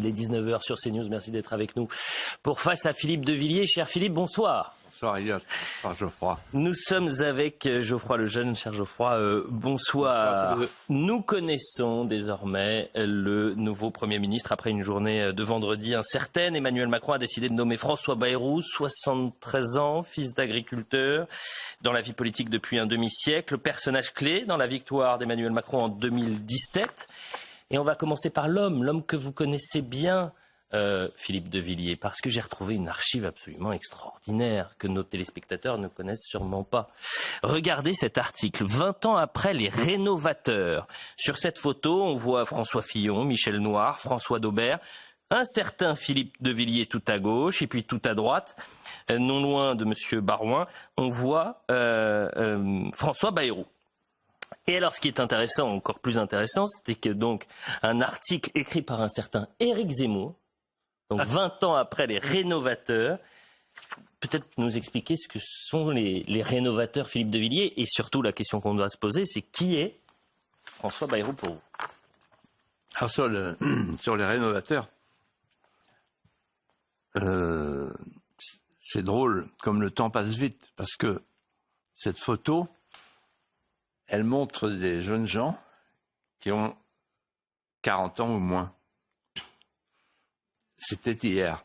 il est 19h sur CNews. Merci d'être avec nous pour Face à Philippe de Villiers. Cher Philippe, bonsoir. Bonsoir Elliot, bonsoir Geoffroy. Nous sommes avec Geoffroy Lejeune. Cher Geoffroy, bonsoir. Nous connaissons désormais le nouveau Premier ministre après une journée de vendredi incertaine. Emmanuel Macron a décidé de nommer François Bayrou, 73 ans, fils d'agriculteur, dans la vie politique depuis un demi-siècle, personnage clé dans la victoire d'Emmanuel Macron en 2017. Et on va commencer par l'homme que vous connaissez bien, Philippe de Villiers, parce que j'ai retrouvé une archive absolument extraordinaire que nos téléspectateurs ne connaissent sûrement pas. Regardez cet article, 20 ans après les rénovateurs. Sur cette photo, on voit François Fillon, Michel Noir, François Daubert, un certain Philippe de Villiers tout à gauche, et puis tout à droite, non loin de M. Barouin, on voit François Bayrou. Et alors, ce qui est intéressant, encore plus intéressant, c'était que donc un article écrit par un certain Éric Zemmour, donc 20 ans après les rénovateurs, peut-être nous expliquer ce que sont les rénovateurs, Philippe de Villiers, et surtout la question qu'on doit se poser, c'est qui est François Bayrou pour vous? Alors sur les rénovateurs, c'est drôle, comme le temps passe vite, parce que cette photo, elle montre des jeunes gens qui ont 40 ans ou moins. C'était hier.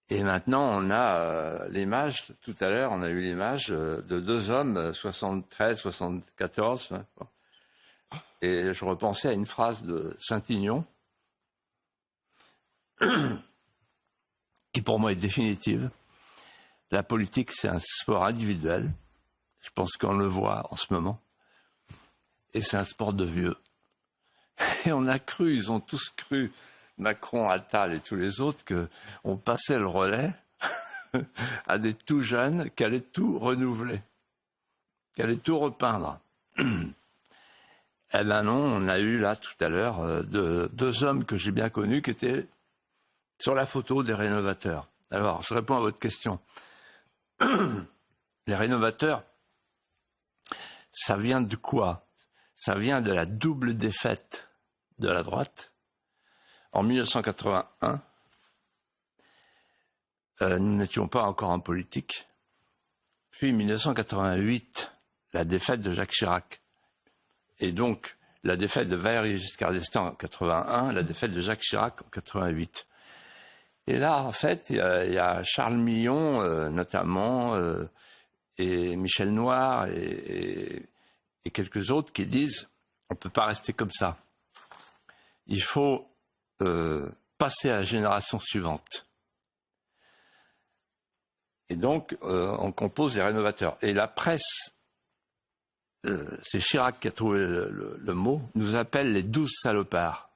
Et maintenant, on a l'image, tout à l'heure, on a eu l'image de deux hommes, 73, 74. Et je repensais à une phrase de Saint-Aignan, qui pour moi est définitive. La politique, c'est un sport individuel. Je pense qu'on le voit en ce moment. Et c'est un sport de vieux. Et on a cru, ils ont tous cru, Macron, Attal et tous les autres, qu'on passait le relais à des tout jeunes qui allaient tout renouveler, qui allaient tout repeindre. Eh ben non, on a eu là tout à l'heure deux hommes que j'ai bien connus qui étaient sur la photo des rénovateurs. Alors, je réponds à votre question. Les rénovateurs, ça vient de quoi? Ça vient de la double défaite de la droite. En 1981, nous n'étions pas encore en politique. Puis 1988, la défaite de Jacques Chirac. Et donc, la défaite de Valéry Giscard d'Estaing en 81, la défaite de Jacques Chirac en 88. Et là, en fait, il y a Charles Millon, notamment, et Michel Noir, et quelques autres qui disent on ne peut pas rester comme ça. Il faut passer à la génération suivante. Et donc, on compose les rénovateurs. Et la presse, c'est Chirac qui a trouvé le mot, nous appelle les 12 salopards.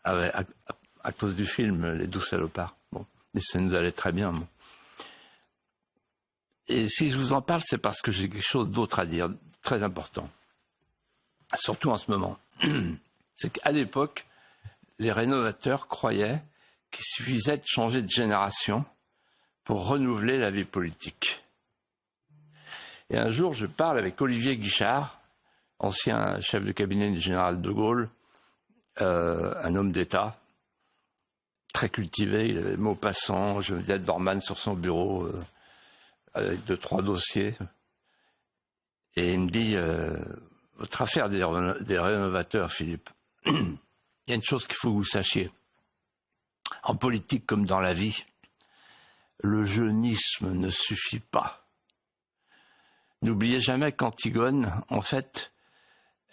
À cause du film, les 12 salopards. Bon, et ça nous allait très bien. Bon. Et si je vous en parle, c'est parce que j'ai quelque chose d'autre à dire, très important. Surtout en ce moment. C'est qu'à l'époque, les rénovateurs croyaient qu'il suffisait de changer de génération pour renouveler la vie politique. Et un jour, je parle avec Olivier Guichard, ancien chef de cabinet du général de Gaulle, un homme d'État, très cultivé, il avait Maupassant, Geneviève Dorman sur son bureau, avec 2-3 dossiers. Et il me dit, votre affaire des rénovateurs, Philippe, il y a une chose qu'il faut que vous sachiez. En politique comme dans la vie, le jeunisme ne suffit pas. N'oubliez jamais qu'Antigone, en fait,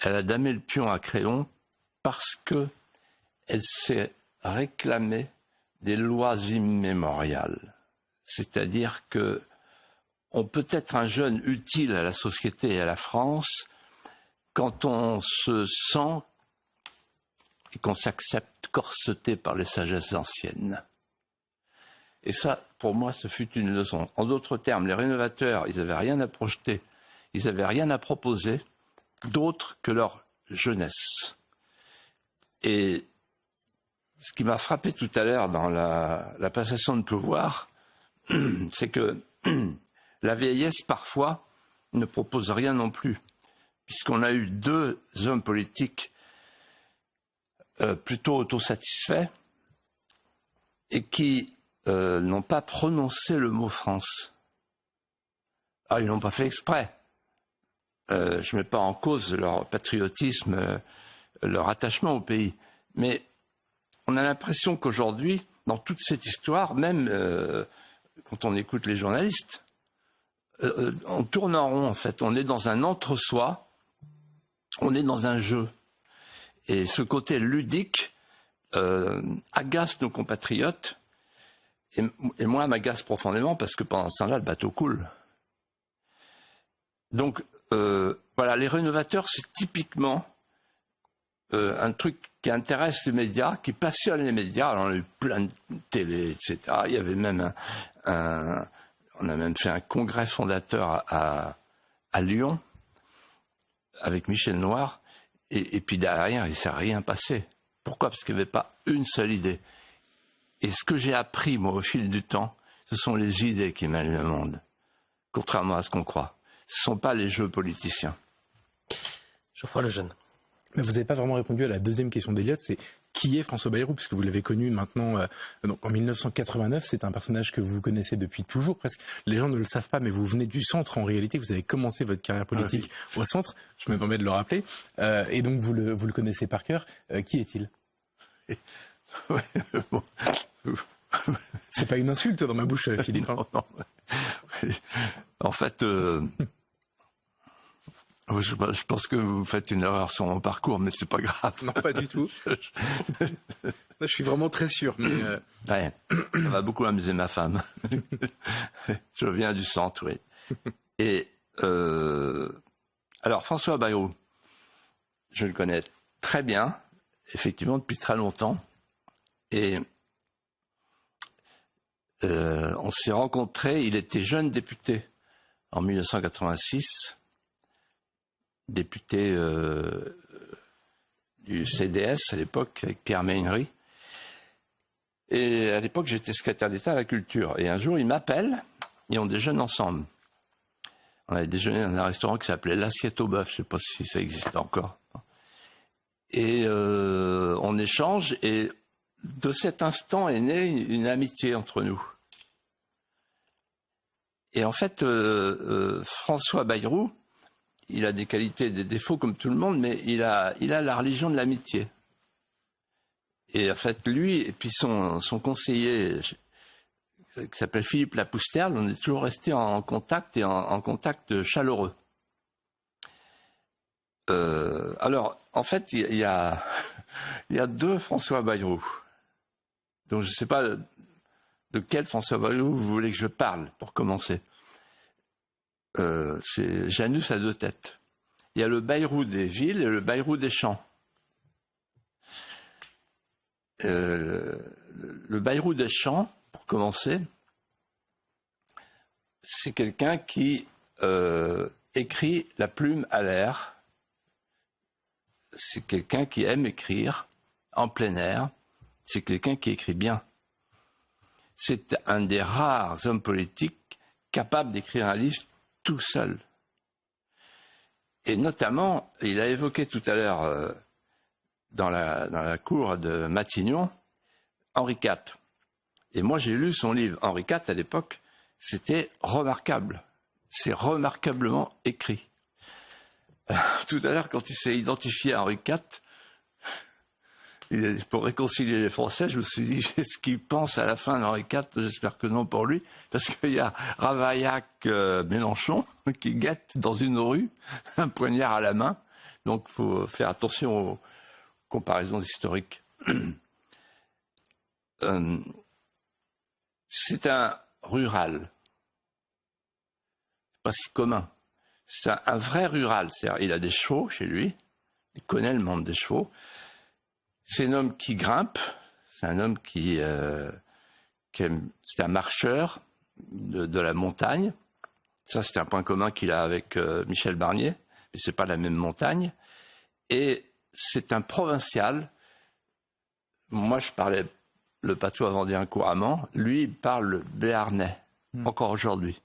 elle a damé le pion à Créon parce qu'elle s'est réclamée des lois immémoriales. C'est-à-dire que on peut être un jeune utile à la société et à la France quand on se sent et qu'on s'accepte corseté par les sagesses anciennes. Et ça, pour moi, ce fut une leçon. En d'autres termes, les rénovateurs, ils n'avaient rien à projeter, ils n'avaient rien à proposer d'autre que leur jeunesse. Et ce qui m'a frappé tout à l'heure dans la passation de pouvoir, c'est que la vieillesse, parfois, ne propose rien non plus, puisqu'on a eu deux hommes politiques plutôt autosatisfaits et qui n'ont pas prononcé le mot France. Alors, ils l'ont pas fait exprès. Je ne mets pas en cause leur patriotisme, leur attachement au pays. Mais on a l'impression qu'aujourd'hui, dans toute cette histoire, même quand on écoute les journalistes, on tourne en rond en fait. On est dans un entre-soi, on est dans un jeu. Et ce côté ludique agace nos compatriotes. Et moi, m'agace profondément parce que pendant ce temps-là, le bateau coule. Donc, voilà, les rénovateurs, c'est typiquement un truc qui intéresse les médias, qui passionne les médias. Alors, on a eu plein de télé, etc. Il y avait même on a même fait un congrès fondateur à Lyon avec Michel Noir. Et puis derrière, il ne s'est rien passé. Pourquoi ? Parce qu'il n'y avait pas une seule idée. Et ce que j'ai appris, moi, au fil du temps, ce sont les idées qui mènent le monde, contrairement à ce qu'on croit. Ce ne sont pas les jeux politiciens. Geoffroy Lejeune. Mais vous n'avez pas vraiment répondu à la deuxième question d'Eliott, c'est qui est François Bayrou, puisque vous l'avez connu maintenant, donc en 1989, c'est un personnage que vous connaissez depuis toujours presque. Les gens ne le savent pas, mais vous venez du centre en réalité, vous avez commencé votre carrière politique au centre, je me permets de le rappeler, et donc vous le connaissez par cœur. Qui est-il ? C'est pas une insulte dans ma bouche, Philippe. Non. En fait, je pense que vous faites une erreur sur mon parcours, mais c'est pas grave. Non, pas du tout. Je suis vraiment très sûr. Mais ouais, ça va beaucoup amuser ma femme. Je viens du centre, oui. Et alors, François Bayrou, je le connais très bien, effectivement, depuis très longtemps. Et on s'est rencontrés, il était jeune député en 1986, député du CDS à l'époque, avec Pierre Méhaignerie. Et à l'époque, j'étais secrétaire d'État à la culture. Et un jour, il m'appelle et on déjeune ensemble. On avait déjeuné dans un restaurant qui s'appelait l'Assiette au Bœuf, je ne sais pas si ça existe encore. Et on échange, et de cet instant est née une amitié entre nous. Et en fait, François Bayrou, il a des qualités et des défauts comme tout le monde, mais il a la religion de l'amitié. Et en fait, lui et puis son conseiller, qui s'appelle Philippe Lapousterle, on est toujours restés en contact, et en contact chaleureux. Alors, en fait, il y a deux François Bayrou. Donc, je ne sais pas de quel François Bayrou vous voulez que je parle, pour commencer. C'est Janus à deux têtes. Il y a le Bayrou des villes et le Bayrou des champs. Le Bayrou des champs, pour commencer, c'est quelqu'un qui écrit la plume à l'air. C'est quelqu'un qui aime écrire en plein air. C'est quelqu'un qui écrit bien. C'est un des rares hommes politiques capables d'écrire un livre tout seul. Et notamment, il a évoqué tout à l'heure dans la cour de Matignon, Henri IV. Et moi, j'ai lu son livre. Henri IV, à l'époque, c'était remarquable. C'est remarquablement écrit. Tout à l'heure, quand il s'est identifié à Henri IV, pour réconcilier les Français, je me suis dit, est-ce qu'il pense à la fin d'Henri IV ? J'espère que non pour lui, parce qu'il y a Ravaillac Mélenchon qui guette dans une rue, un poignard à la main. Donc, il faut faire attention aux comparaisons historiques. C'est un rural. C'est pas si commun. C'est un vrai rural. C'est-à-dire, il a des chevaux chez lui. Il connaît le monde des chevaux. C'est un homme qui grimpe. C'est un homme qui c'est un marcheur de la montagne. Ça, c'est un point commun qu'il a avec Michel Barnier. Mais c'est pas la même montagne. Et c'est un provincial. Moi, je parlais le patois vendéen couramment. Lui, il parle le béarnais, encore aujourd'hui.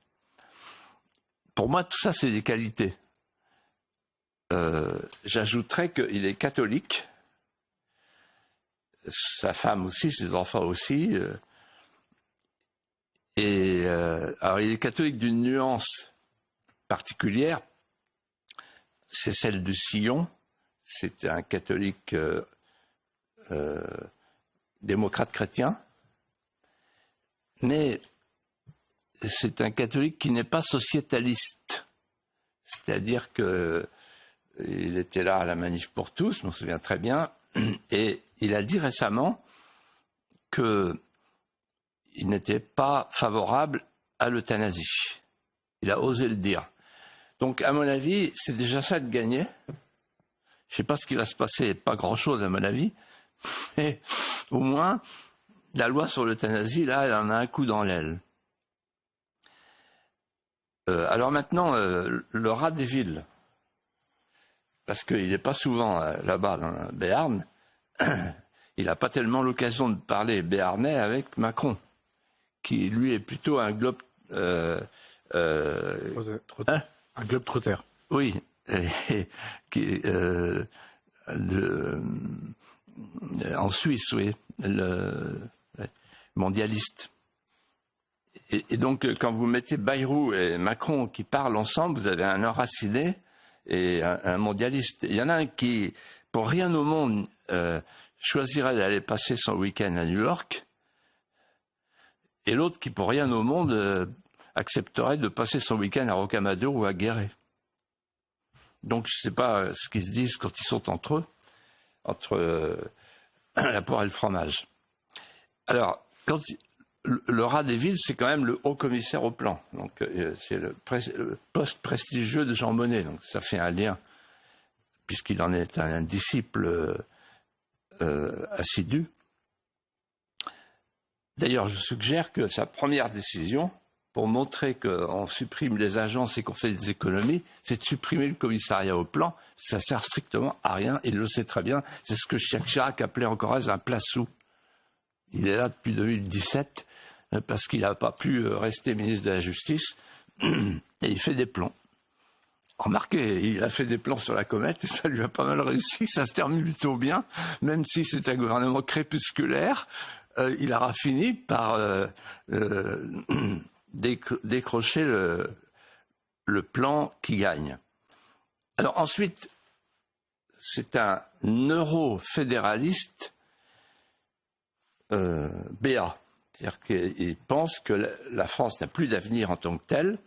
Pour moi, tout ça, c'est des qualités. J'ajouterais qu'il est catholique. sa femme aussi, ses enfants aussi. Alors, il est catholique d'une nuance particulière, c'est celle du Sillon. C'est un catholique démocrate chrétien, mais c'est un catholique qui n'est pas sociétaliste. C'est-à-dire qu'il était là à la Manif pour tous, je m'en souviens très bien, et il a dit récemment qu'il n'était pas favorable à l'euthanasie. Il a osé le dire. Donc, à mon avis, c'est déjà ça de gagner. Je ne sais pas ce qui va se passer, pas grand-chose à mon avis, mais au moins, la loi sur l'euthanasie, là, elle en a un coup dans l'aile. Alors maintenant, le rat des villes, parce qu'il n'est pas souvent là-bas dans la Béarn, il n'a pas tellement l'occasion de parler béarnais avec Macron, qui lui est plutôt un globe... Un globe trotteur. Oui, qui en Suisse, oui, le mondialiste. Et donc, quand vous mettez Bayrou et Macron qui parlent ensemble, vous avez un enraciné et un mondialiste. Il y en a un qui, pour rien au monde, choisirait d'aller passer son week-end à New York, et l'autre qui, pour rien au monde, accepterait de passer son week-end à Rocamadour ou à Guéret. Donc, je ne sais pas ce qu'ils se disent quand ils sont entre eux, entre la poire et le fromage. Alors, le rat des villes, c'est quand même le haut commissaire au plan. Donc, c'est le poste prestigieux de Jean Monnet. Donc, ça fait un lien, puisqu'il en est un disciple assidu. D'ailleurs, je suggère que sa première décision, pour montrer qu'on supprime les agences et qu'on fait des économies, c'est de supprimer le commissariat au plan. Ça sert strictement à rien, il le sait très bien. C'est ce que Jacques Chirac appelait en Corrèze un place-sous. Il est là depuis 2017 parce qu'il n'a pas pu rester ministre de la Justice et il fait des plans. Remarquez, il a fait des plans sur la comète et ça lui a pas mal réussi, ça se termine plutôt bien, même si c'est un gouvernement crépusculaire, il aura fini par décrocher le plan qui gagne. Alors ensuite, c'est un euro-fédéraliste béat. C'est-à-dire qu'il pense que la France n'a plus d'avenir en tant que telle.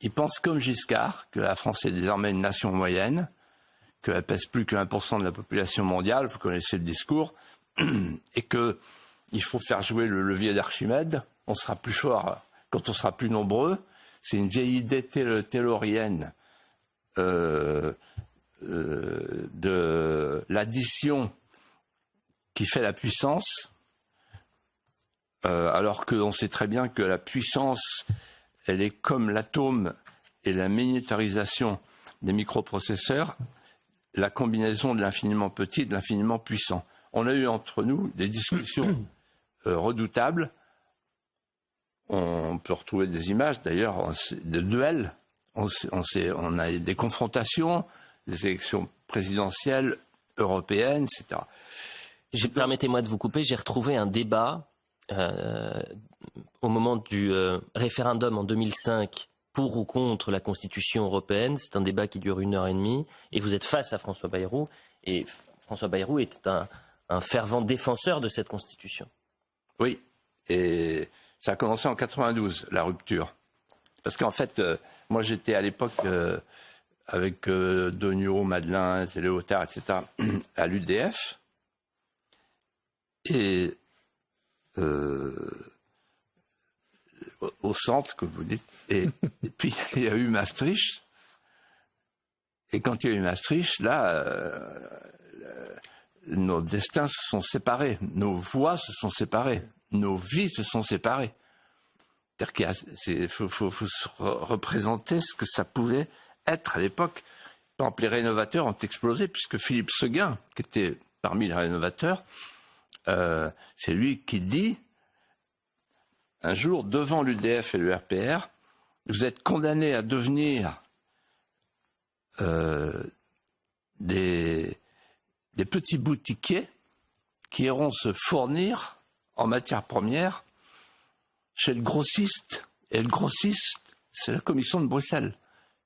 Il pense comme Giscard que la France est désormais une nation moyenne, qu'elle pèse plus que 1% de la population mondiale, vous connaissez le discours, et qu'il faut faire jouer le levier d'Archimède. On sera plus fort quand on sera plus nombreux. C'est une vieille idée taylorienne de l'addition qui fait la puissance, alors qu'on sait très bien que la puissance, elle est comme l'atome et la miniaturisation des microprocesseurs, la combinaison de l'infiniment petit et de l'infiniment puissant. On a eu entre nous des discussions redoutables. On peut retrouver des images, d'ailleurs, de duels. On a des confrontations, des élections présidentielles, européennes, etc. Permettez-moi de vous couper, j'ai retrouvé un débat au moment du référendum en 2005 pour ou contre la Constitution européenne. C'est un débat qui dure 1h30 et vous êtes face à François Bayrou. Et François Bayrou était un fervent défenseur de cette Constitution. Oui, et ça a commencé en 92, la rupture. Parce qu'en fait, moi j'étais à l'époque avec Dogno, Madelin, Léotard, etc., à l'UDF. Et au centre, comme vous dites. Et puis, il y a eu Maastricht. Et quand il y a eu Maastricht, là, nos destins se sont séparés. Nos voix se sont séparées. Nos vies se sont séparées. C'est-à-dire qu'il faut se représenter ce que ça pouvait être à l'époque. Par exemple, les rénovateurs ont explosé, puisque Philippe Seguin, qui était parmi les rénovateurs, c'est lui qui dit, un jour, devant l'UDF et le RPR, vous êtes condamnés à devenir des petits boutiquiers qui iront se fournir en matières premières chez le grossiste. Et le grossiste, c'est la commission de Bruxelles,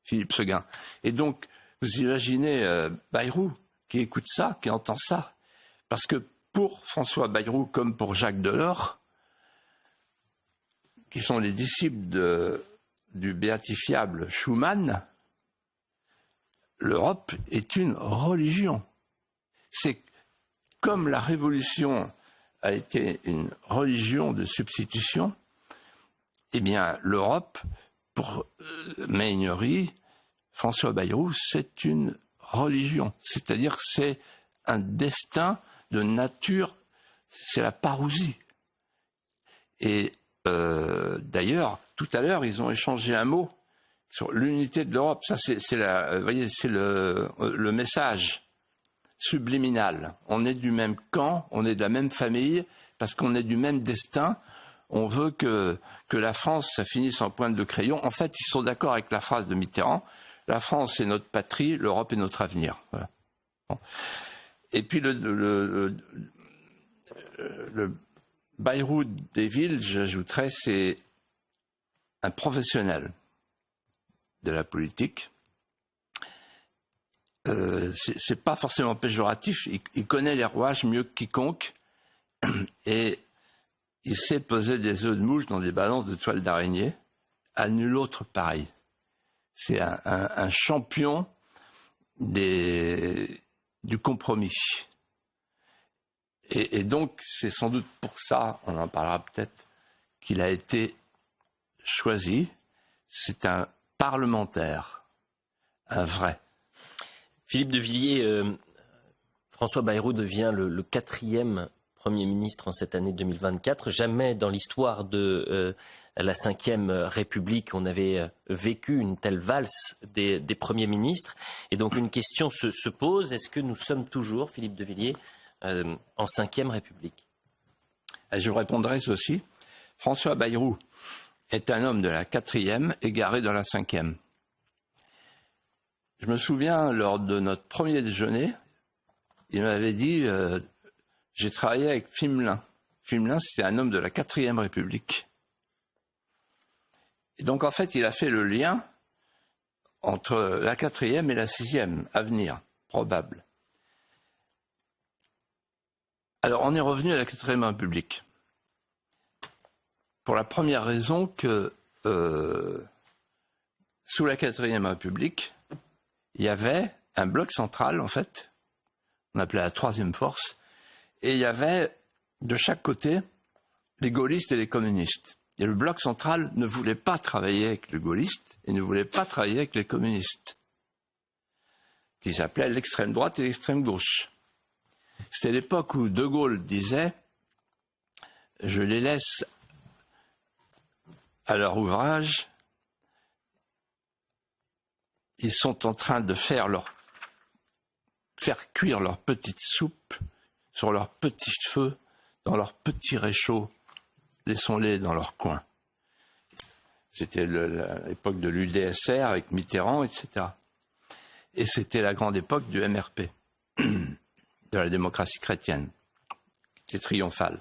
Philippe Séguin. Et donc, vous imaginez Bayrou qui écoute ça, qui entend ça. Parce que pour François Bayrou, comme pour Jacques Delors, qui sont les disciples du béatifiable Schuman, l'Europe est une religion. C'est comme la Révolution a été une religion de substitution, eh bien l'Europe, pour Meignery, François Bayrou, c'est une religion. C'est-à-dire que c'est un destin de nature, c'est la parousie. Et d'ailleurs, tout à l'heure, ils ont échangé un mot sur l'unité de l'Europe. Ça, c'est le message subliminal. On est du même camp, on est de la même famille, parce qu'on est du même destin. On veut que la France, ça finisse en pointe de crayon. En fait, ils sont d'accord avec la phrase de Mitterrand. La France est notre patrie, l'Europe est notre avenir. Voilà. Bon. Et puis le Bayrou des villes, j'ajouterais, c'est un professionnel de la politique. C'est pas forcément péjoratif. Il connaît les rouages mieux que quiconque et il sait poser des œufs de mouche dans des balances de toile d'araignée. À nul autre pareil. C'est un champion du compromis. Et donc, c'est sans doute pour ça, on en parlera peut-être, qu'il a été choisi. C'est un parlementaire, un vrai. Philippe de Villiers, François Bayrou devient le 4e Premier ministre en cette année 2024. Jamais dans l'histoire de la Ve République on avait vécu une telle valse des premiers ministres. Et donc une question se pose, est-ce que nous sommes toujours, Philippe de Villiers, en Ve République? Je vous répondrai ceci. François Bayrou est un homme de la 4e égaré dans la 5e. Je me souviens, lors de notre premier déjeuner, il m'avait dit j'ai travaillé avec Fimelin. Fimelin, c'était un homme de la 4e République. Et donc, en fait, il a fait le lien entre la 4e et la 6e, à venir, probable. Alors, on est revenu à la 4e République. Pour la première raison que, sous la 4e République, il y avait un bloc central, en fait, on appelait la 3e force, et il y avait de chaque côté les gaullistes et les communistes. Et le bloc central ne voulait pas travailler avec les gaullistes et ne voulait pas travailler avec les communistes, qui s'appelaient l'extrême droite et l'extrême gauche. C'était l'époque où De Gaulle disait « Je les laisse à leur ouvrage, ils sont en train de faire cuire leur petite soupe sur leur petit feu, dans leur petit réchaud, laissons-les dans leur coin. » C'était l'époque de l'UDSR avec Mitterrand, etc. Et c'était la grande époque du MRP, de la démocratie chrétienne, qui était triomphale.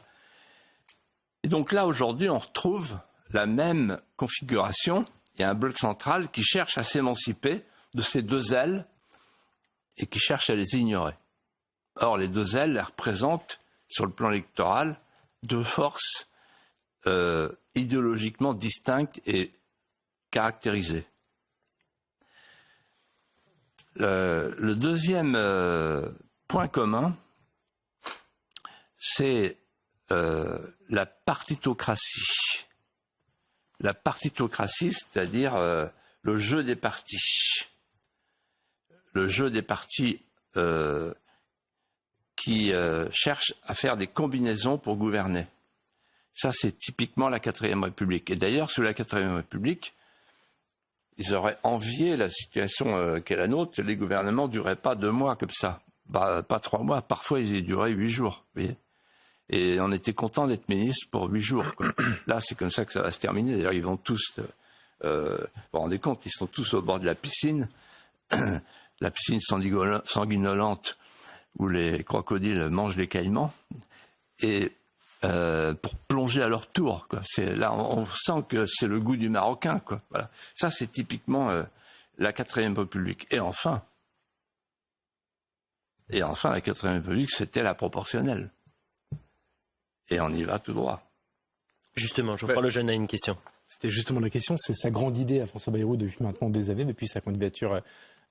Et donc là, aujourd'hui, on retrouve la même configuration. Il y a un bloc central qui cherche à s'émanciper de ces deux ailes et qui cherche à les ignorer. Or, les deux ailes, elles représentent, sur le plan électoral, deux forces idéologiquement distinctes et caractérisées. Le deuxième point commun, c'est la partitocratie. La partitocratie, c'est-à-dire le jeu des partis. Le jeu des partis qui cherchent à faire des combinaisons pour gouverner. Ça, c'est typiquement la 4e République. Et d'ailleurs, sous la 4e République, ils auraient envié la situation qu'est la nôtre. Les gouvernements ne duraient pas 2 mois comme ça. Pas 3 mois. Parfois, ils duraient 8 jours. Vous voyez ? Et on était content d'être ministre pour 8 jours. Quoi. Là, c'est comme ça que ça va se terminer. D'ailleurs, ils vont tous... vous vous rendez compte, ils sont tous au bord de la piscine. La piscine sanguinolente où les crocodiles mangent les caïmans. et pour plonger à leur tour, quoi. Là, on sent que c'est le goût du Marocain, quoi. Voilà. Ça, c'est typiquement la 4e République. Et enfin, la 4e République, c'était la proportionnelle. Et on y va tout droit. Justement, Geoffroy Lejeune a une question. C'était justement la question, c'est sa grande idée à François Bayrou depuis maintenant des années, depuis sa candidature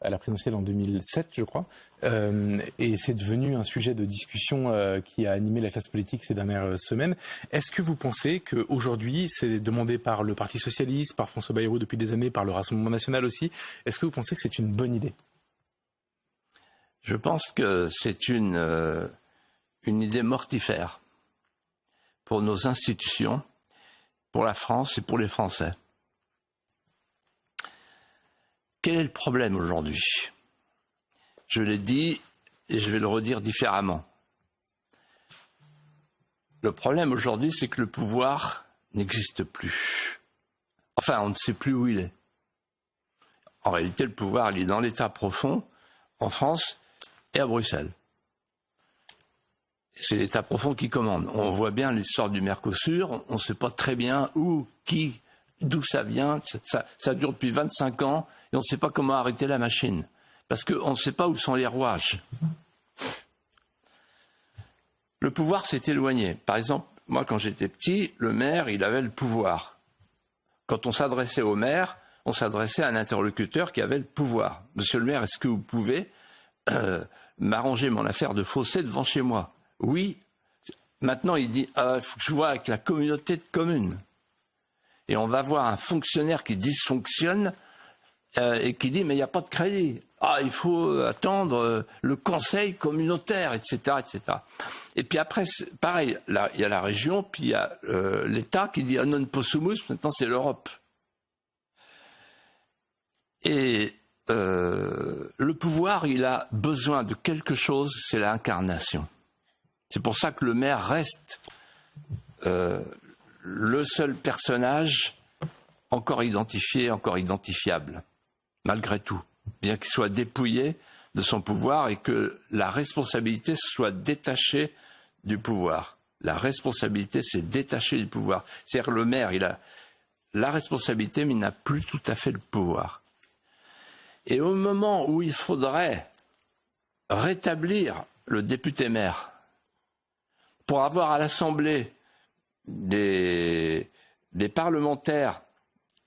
à la présidentielle en 2007, je crois. Et c'est devenu un sujet de discussion qui a animé la classe politique ces dernières semaines. Est-ce que vous pensez qu'aujourd'hui, c'est demandé par le Parti socialiste, par François Bayrou depuis des années, par le Rassemblement national aussi, est-ce que vous pensez que c'est une bonne idée ? Je pense que c'est une idée mortifère pour nos institutions, pour la France et pour les Français. Quel est le problème aujourd'hui ? Je l'ai dit et je vais le redire différemment. Le problème aujourd'hui, c'est que le pouvoir n'existe plus. Enfin, on ne sait plus où il est. En réalité, le pouvoir, il est dans l'État profond, en France et à Bruxelles. C'est l'État profond qui commande. On voit bien l'histoire du Mercosur, on ne sait pas très bien où, qui, d'où ça vient. Ça dure depuis 25 ans et on ne sait pas comment arrêter la machine. Parce qu'on ne sait pas où sont les rouages. Le pouvoir s'est éloigné. Par exemple, moi quand j'étais petit, le maire, il avait le pouvoir. Quand on s'adressait au maire, on s'adressait à un interlocuteur qui avait le pouvoir. Monsieur le maire, est-ce que vous pouvez m'arranger mon affaire de fossé devant chez moi ? Oui. Maintenant, il dit, il faut que je vois avec la communauté de communes. Et on va voir un fonctionnaire qui dysfonctionne et qui dit, mais il n'y a pas de crédit. Il faut attendre le conseil communautaire, etc., etc. Et puis après, pareil, là, il y a la région, puis il y a l'État qui dit, non possumus, maintenant c'est l'Europe. Et le pouvoir, il a besoin de quelque chose, c'est l'incarnation. C'est pour ça que le maire reste le seul personnage encore identifié, encore identifiable, malgré tout, bien qu'il soit dépouillé de son pouvoir et que la responsabilité soit détachée du pouvoir. La responsabilité, c'est détacher du pouvoir. C'est-à-dire que le maire, il a la responsabilité, mais il n'a plus tout à fait le pouvoir. Et au moment où il faudrait rétablir le député-maire, pour avoir à l'Assemblée des parlementaires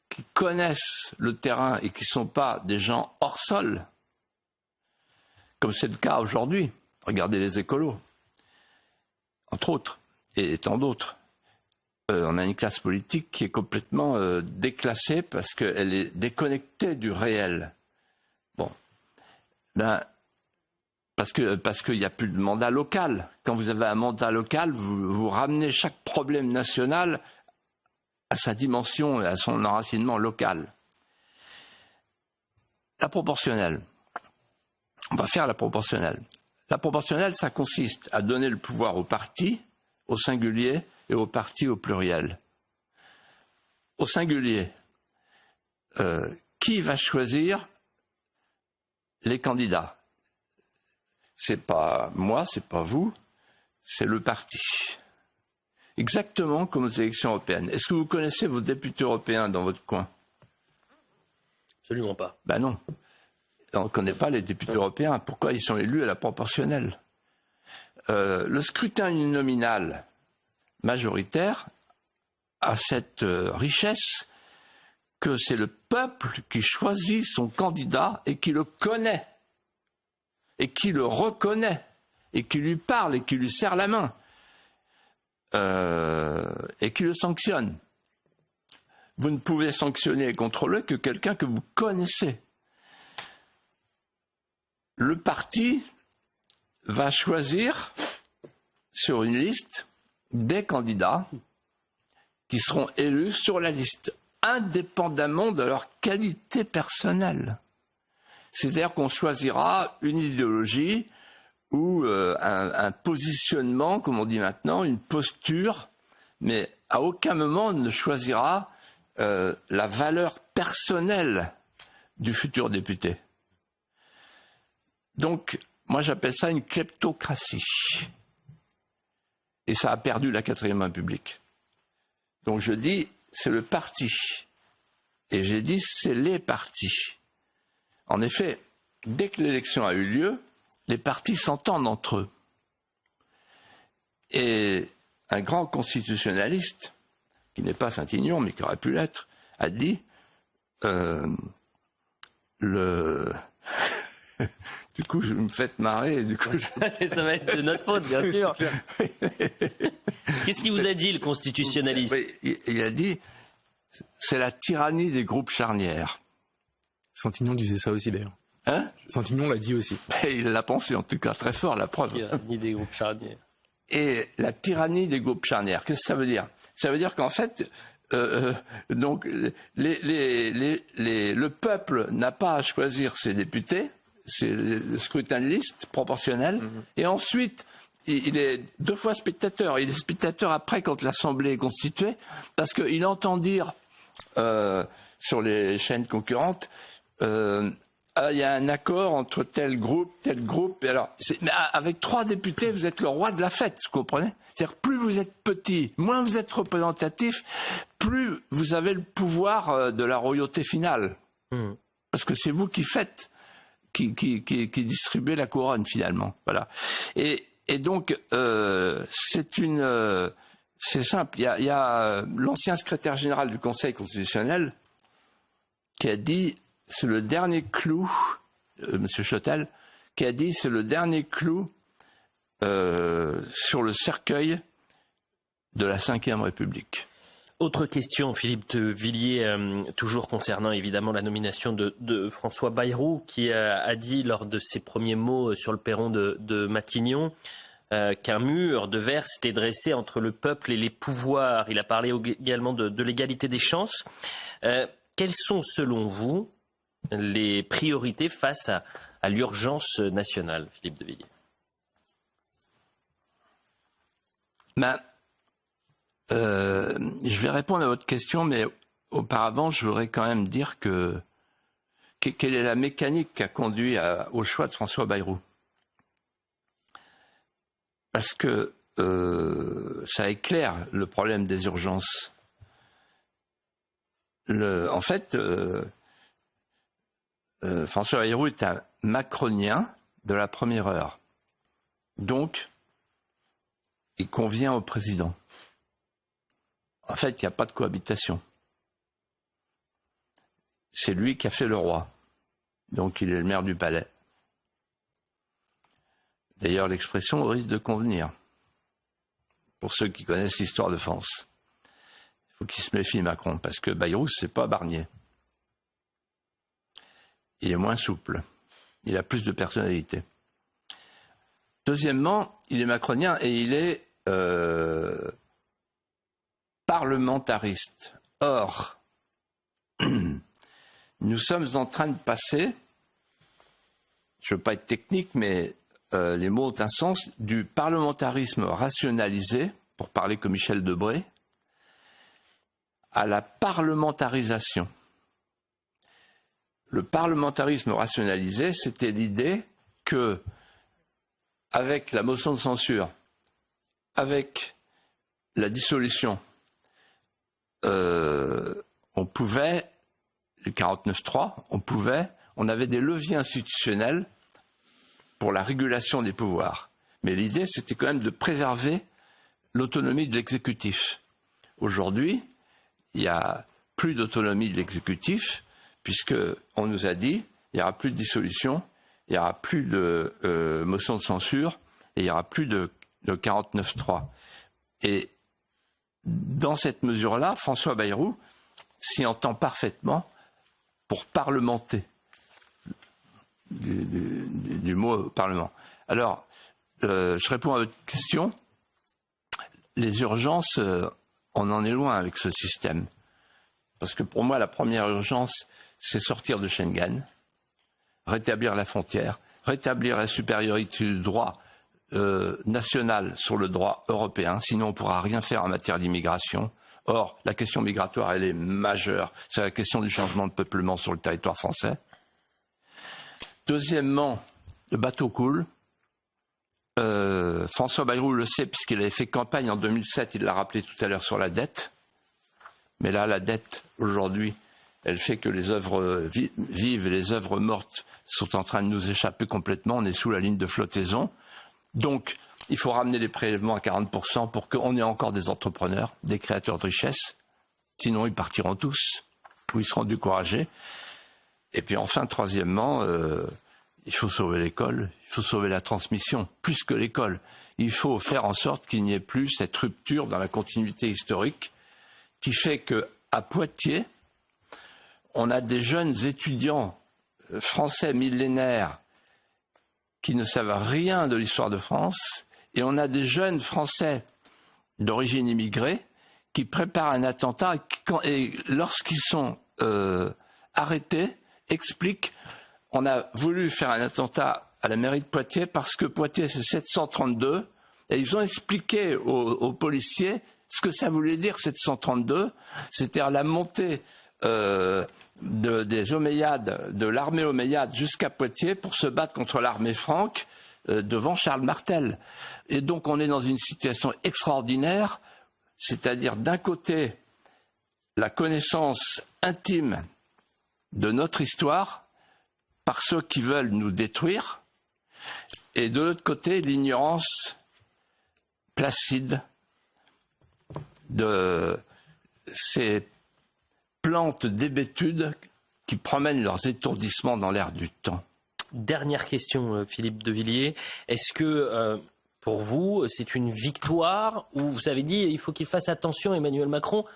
qui connaissent le terrain et qui ne sont pas des gens hors sol, comme c'est le cas aujourd'hui. Regardez les écolos, entre autres, et tant d'autres. On a une classe politique qui est complètement déclassée parce qu'elle est déconnectée du réel. Bon, parce qu'il n'y a plus de mandat local. Quand vous avez un mandat local, vous ramenez chaque problème national à sa dimension et à son enracinement local. La proportionnelle. On va faire la proportionnelle. La proportionnelle, ça consiste à donner le pouvoir aux partis, au singulier, et aux partis au pluriel. Au singulier, qui va choisir les candidats ? C'est pas moi, c'est pas vous, c'est le parti. Exactement comme aux élections européennes. Est-ce que vous connaissez vos députés européens dans votre coin ? Absolument pas. Ben non. On ne connaît pas les députés européens. Pourquoi ils sont élus à la proportionnelle ? Le scrutin uninominal majoritaire a cette richesse que c'est le peuple qui choisit son candidat et qui le connaît. Et qui le reconnaît, et qui lui parle, et qui lui serre la main, et qui le sanctionne. Vous ne pouvez sanctionner et contrôler que quelqu'un que vous connaissez. Le parti va choisir sur une liste des candidats qui seront élus sur la liste, indépendamment de leur qualité personnelle. C'est-à-dire qu'on choisira une idéologie ou un positionnement, comme on dit maintenant, une posture, mais à aucun moment on ne choisira la valeur personnelle du futur député. Donc, moi j'appelle ça une kleptocratie. Et ça a perdu la 4e République. Donc je dis, c'est le parti. Et j'ai dit, c'est les partis. En effet, dès que l'élection a eu lieu, les partis s'entendent entre eux. Et un grand constitutionnaliste, qui n'est pas Saint-Aignan, mais qui aurait pu l'être, a dit Du coup, je me fais marrer. Du coup, Ça va être de notre faute, bien sûr. Qu'est-ce qu'il vous a dit, le constitutionnaliste? Oui, il a dit c'est la tyrannie des groupes charnières. Saint-Aignan disait ça aussi, d'ailleurs. Hein? Saint-Aignan l'a dit aussi. Et il l'a pensé, en tout cas, très fort, la preuve. Tyrannie des groupes charnières. Et la tyrannie des groupes charnières, qu'est-ce que ça veut dire? Ça veut dire qu'en fait, donc, le peuple n'a pas à choisir ses députés, c'est le scrutin de liste proportionnel, et ensuite, il est 2 fois spectateur. Il est spectateur après quand l'Assemblée est constituée, parce qu'il entend dire sur les chaînes concurrentes, il y a un accord entre tel groupe, et alors, mais avec 3 députés, vous êtes le roi de la fête, vous comprenez? C'est-à-dire, plus vous êtes petit, moins vous êtes représentatif, plus vous avez le pouvoir de la royauté finale. Parce que c'est vous qui faites, qui distribuez la couronne, finalement. Voilà. Et donc, c'est simple. Il y a l'ancien secrétaire général du Conseil constitutionnel qui a dit, c'est le dernier clou, M. Chotel, qui a dit, c'est le dernier clou sur le cercueil de la Ve République. Autre question, Philippe de Villiers, toujours concernant évidemment la nomination de François Bayrou, qui a dit lors de ses premiers mots sur le perron de Matignon qu'un mur de verre s'était dressé entre le peuple et les pouvoirs. Il a parlé également de l'égalité des chances. Quelles sont, selon vous, les priorités face à l'urgence nationale, Philippe de Villiers? Je vais répondre à votre question, mais auparavant, je voudrais quand même dire quelle est la mécanique qui a conduit au choix de François Bayrou. Parce que ça éclaire le problème des urgences. En fait, François Bayrou est un macronien de la première heure. Donc, il convient au président. En fait, il n'y a pas de cohabitation. C'est lui qui a fait le roi. Donc, il est le maire du palais. D'ailleurs, l'expression risque de convenir. Pour ceux qui connaissent l'histoire de France. Il faut qu'il se méfie, Macron, parce que Bayrou, c'est pas Barnier. Il est moins souple. Il a plus de personnalité. Deuxièmement, il est macronien et il est parlementariste. Or, nous sommes en train de passer, je ne veux pas être technique, mais les mots ont un sens, du parlementarisme rationalisé, pour parler comme Michel Debré, à la parlementarisation. Le parlementarisme rationalisé, c'était l'idée que, avec la motion de censure, avec la dissolution, on pouvait, le 49.3, on avait des leviers institutionnels pour la régulation des pouvoirs. Mais l'idée, c'était quand même de préserver l'autonomie de l'exécutif. Aujourd'hui, il n'y a plus d'autonomie de l'exécutif, puisqu'on nous a dit il n'y aura plus de dissolution, il n'y aura plus de motion de censure, et il n'y aura plus de 49.3. Et dans cette mesure-là, François Bayrou s'y entend parfaitement pour parlementer, du mot Parlement. Alors, je réponds à votre question. Les urgences, on en est loin avec ce système. Parce que pour moi, la première urgence, c'est sortir de Schengen, rétablir la frontière, rétablir la supériorité du droit national sur le droit européen, sinon on ne pourra rien faire en matière d'immigration. Or, la question migratoire, elle est majeure. C'est la question du changement de peuplement sur le territoire français. Deuxièmement, le bateau coule. François Bayrou le sait puisqu'il avait fait campagne en 2007, il l'a rappelé tout à l'heure sur la dette. Mais là, la dette, aujourd'hui, elle fait que les œuvres vives et les œuvres mortes sont en train de nous échapper complètement. On est sous la ligne de flottaison. Donc, il faut ramener les prélèvements à 40% pour qu'on ait encore des entrepreneurs, des créateurs de richesse. Sinon, ils partiront tous, ou ils seront découragés. Et puis enfin, troisièmement, il faut sauver l'école, il faut sauver la transmission, plus que l'école. Il faut faire en sorte qu'il n'y ait plus cette rupture dans la continuité historique qui fait qu'à Poitiers, on a des jeunes étudiants français millénaires qui ne savent rien de l'histoire de France, et on a des jeunes Français d'origine immigrée qui préparent un attentat et lorsqu'ils sont arrêtés, expliquent on a voulu faire un attentat à la mairie de Poitiers parce que Poitiers c'est 732 et ils ont expliqué aux policiers ce que ça voulait dire 732, c'est-à-dire la montée des Omeyyades, de l'armée omeyyade jusqu'à Poitiers pour se battre contre l'armée franque devant Charles Martel. Et donc on est dans une situation extraordinaire, c'est-à-dire d'un côté la connaissance intime de notre histoire par ceux qui veulent nous détruire, et de l'autre côté l'ignorance placide de ces plantes d'hébétude qui promènent leurs étourdissements dans l'air du temps. Dernière question, Philippe de Villiers. Est-ce que, pour vous, c'est une victoire où vous avez dit il faut qu'il fasse attention, Emmanuel Macron,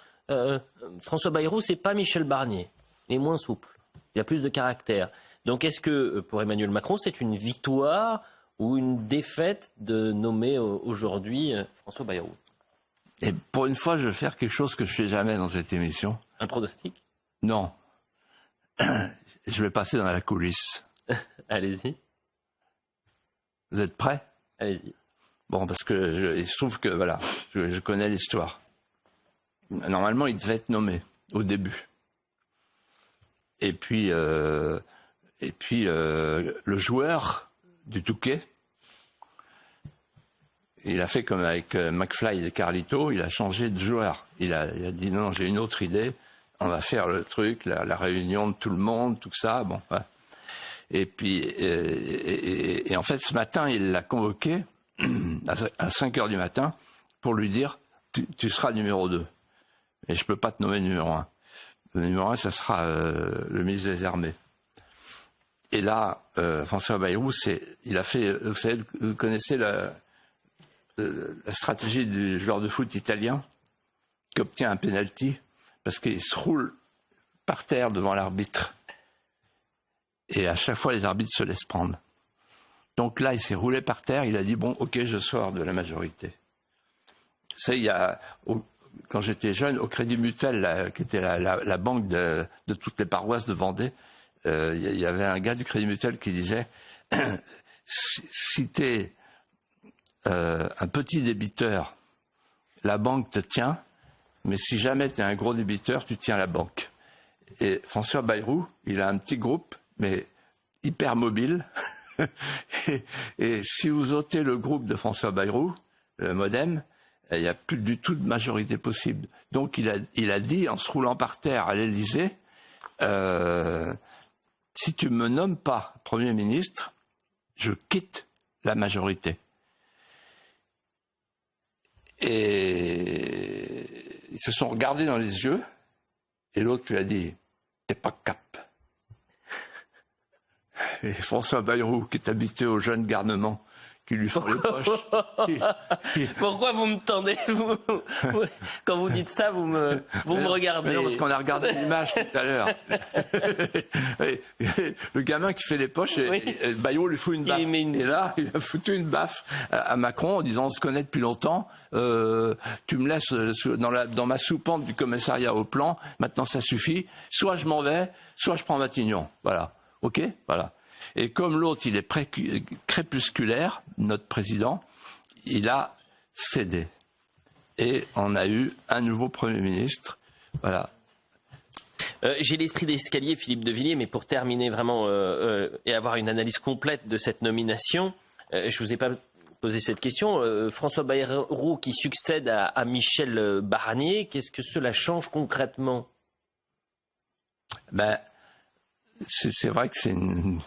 François Bayrou, c'est pas Michel Barnier. Il est moins souple. Il a plus de caractère. Donc est-ce que, pour Emmanuel Macron, c'est une victoire ou une défaite de nommer aujourd'hui François Bayrou? Et pour une fois, je vais faire quelque chose que je ne fais jamais dans cette émission. Un pronostic? Non. Je vais passer dans la coulisse. Allez-y. Vous êtes prêts? Allez-y. Bon, parce que il se trouve que, voilà, je connais l'histoire. Normalement, il devait être nommé au début. Et puis le joueur du Touquet, il a fait comme avec McFly et Carlito, il a changé de joueur. Il a dit non, j'ai une autre idée, on va faire le truc, la réunion de tout le monde, tout ça, bon. Ouais. Et puis, et en fait, ce matin, il l'a convoqué à 5 heures du matin pour lui dire tu seras numéro 2. Et je ne peux pas te nommer numéro 1. Le numéro 1, ça sera le ministre des Armées. Et là, François Bayrou, il a fait, vous savez, vous connaissez la stratégie du joueur de foot italien qui obtient un penalty parce qu'il se roule par terre devant l'arbitre. Et à chaque fois, les arbitres se laissent prendre. Donc là, il s'est roulé par terre, il a dit, bon, ok, je sors de la majorité. Vous savez, quand j'étais jeune, au Crédit Mutuel, qui était la banque de toutes les paroisses de Vendée, il y avait un gars du Crédit Mutuel qui disait, si tu es un petit débiteur, la banque te tient, mais si jamais tu es un gros débiteur, tu tiens la banque. Et François Bayrou, il a un petit groupe, mais hyper mobile. et si vous ôtez le groupe de François Bayrou, le MoDem, il n'y a plus du tout de majorité possible. Donc il a dit, en se roulant par terre à l'Élysée, si tu ne me nommes pas Premier ministre, je quitte la majorité. Et ils se sont regardés dans les yeux, et l'autre lui a dit, t'es pas cap. Et François Bayrou, qui est habitué aux jeunes garnements qui lui font les poches. Pourquoi vous me tendez quand vous dites ça, vous me regardez. Non, parce qu'on a regardé l'image tout à l'heure. Le gamin qui fait les poches, et Bayrou lui fout une baffe. Et là, il a foutu une baffe à Macron en disant, on se connaît depuis longtemps, tu me laisses dans ma soupente du commissariat au plan, maintenant ça suffit, soit je m'en vais, soit je prends Matignon. Voilà. Ok, voilà. Et comme l'autre, il est crépusculaire, notre président, il a cédé. Et on a eu un nouveau Premier ministre. Voilà. J'ai l'esprit d'escalier, Philippe de Villiers, mais pour terminer vraiment et avoir une analyse complète de cette nomination, je ne vous ai pas poser cette question. François Bayrou qui succède à Michel Barnier, qu'est-ce que cela change concrètement ? Ben, c'est vrai que c'est une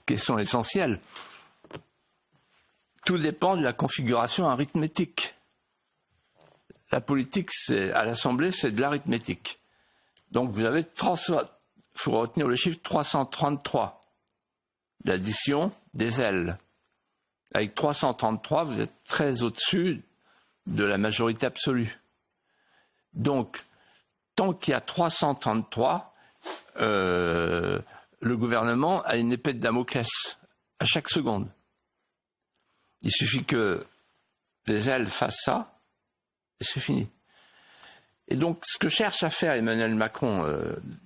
question essentielle. Tout dépend de la configuration arithmétique. La politique, à l'Assemblée, c'est de l'arithmétique. Donc vous avez il faut retenir le chiffre 333, l'addition des ailes. Avec 333, vous êtes très au-dessus de la majorité absolue. Donc, tant qu'il y a 333, le gouvernement a une épée de Damoclès à chaque seconde. Il suffit que les ailes fassent ça, et c'est fini. Et donc, ce que cherche à faire Emmanuel Macron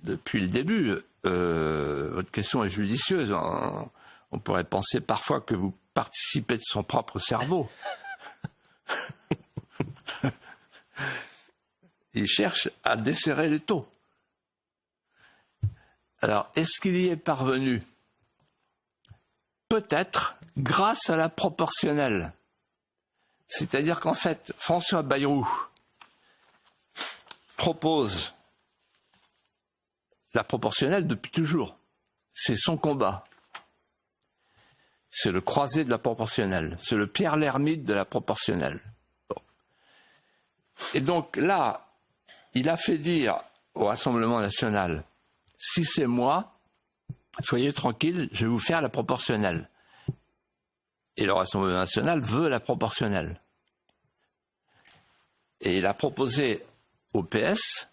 depuis le début, votre question est judicieuse. On pourrait penser parfois que vous participez de son propre cerveau. Il cherche à desserrer les taux. Alors, est-ce qu'il y est parvenu ? Peut-être grâce à la proportionnelle. C'est-à-dire qu'en fait, François Bayrou propose la proportionnelle depuis toujours. C'est son combat. C'est le croisé de la proportionnelle. C'est le Pierre l'Hermite de la proportionnelle. Bon. Et donc là, il a fait dire au Rassemblement national, si c'est moi, soyez tranquille, je vais vous faire la proportionnelle. Et le Rassemblement national veut la proportionnelle. Et il a proposé au PS,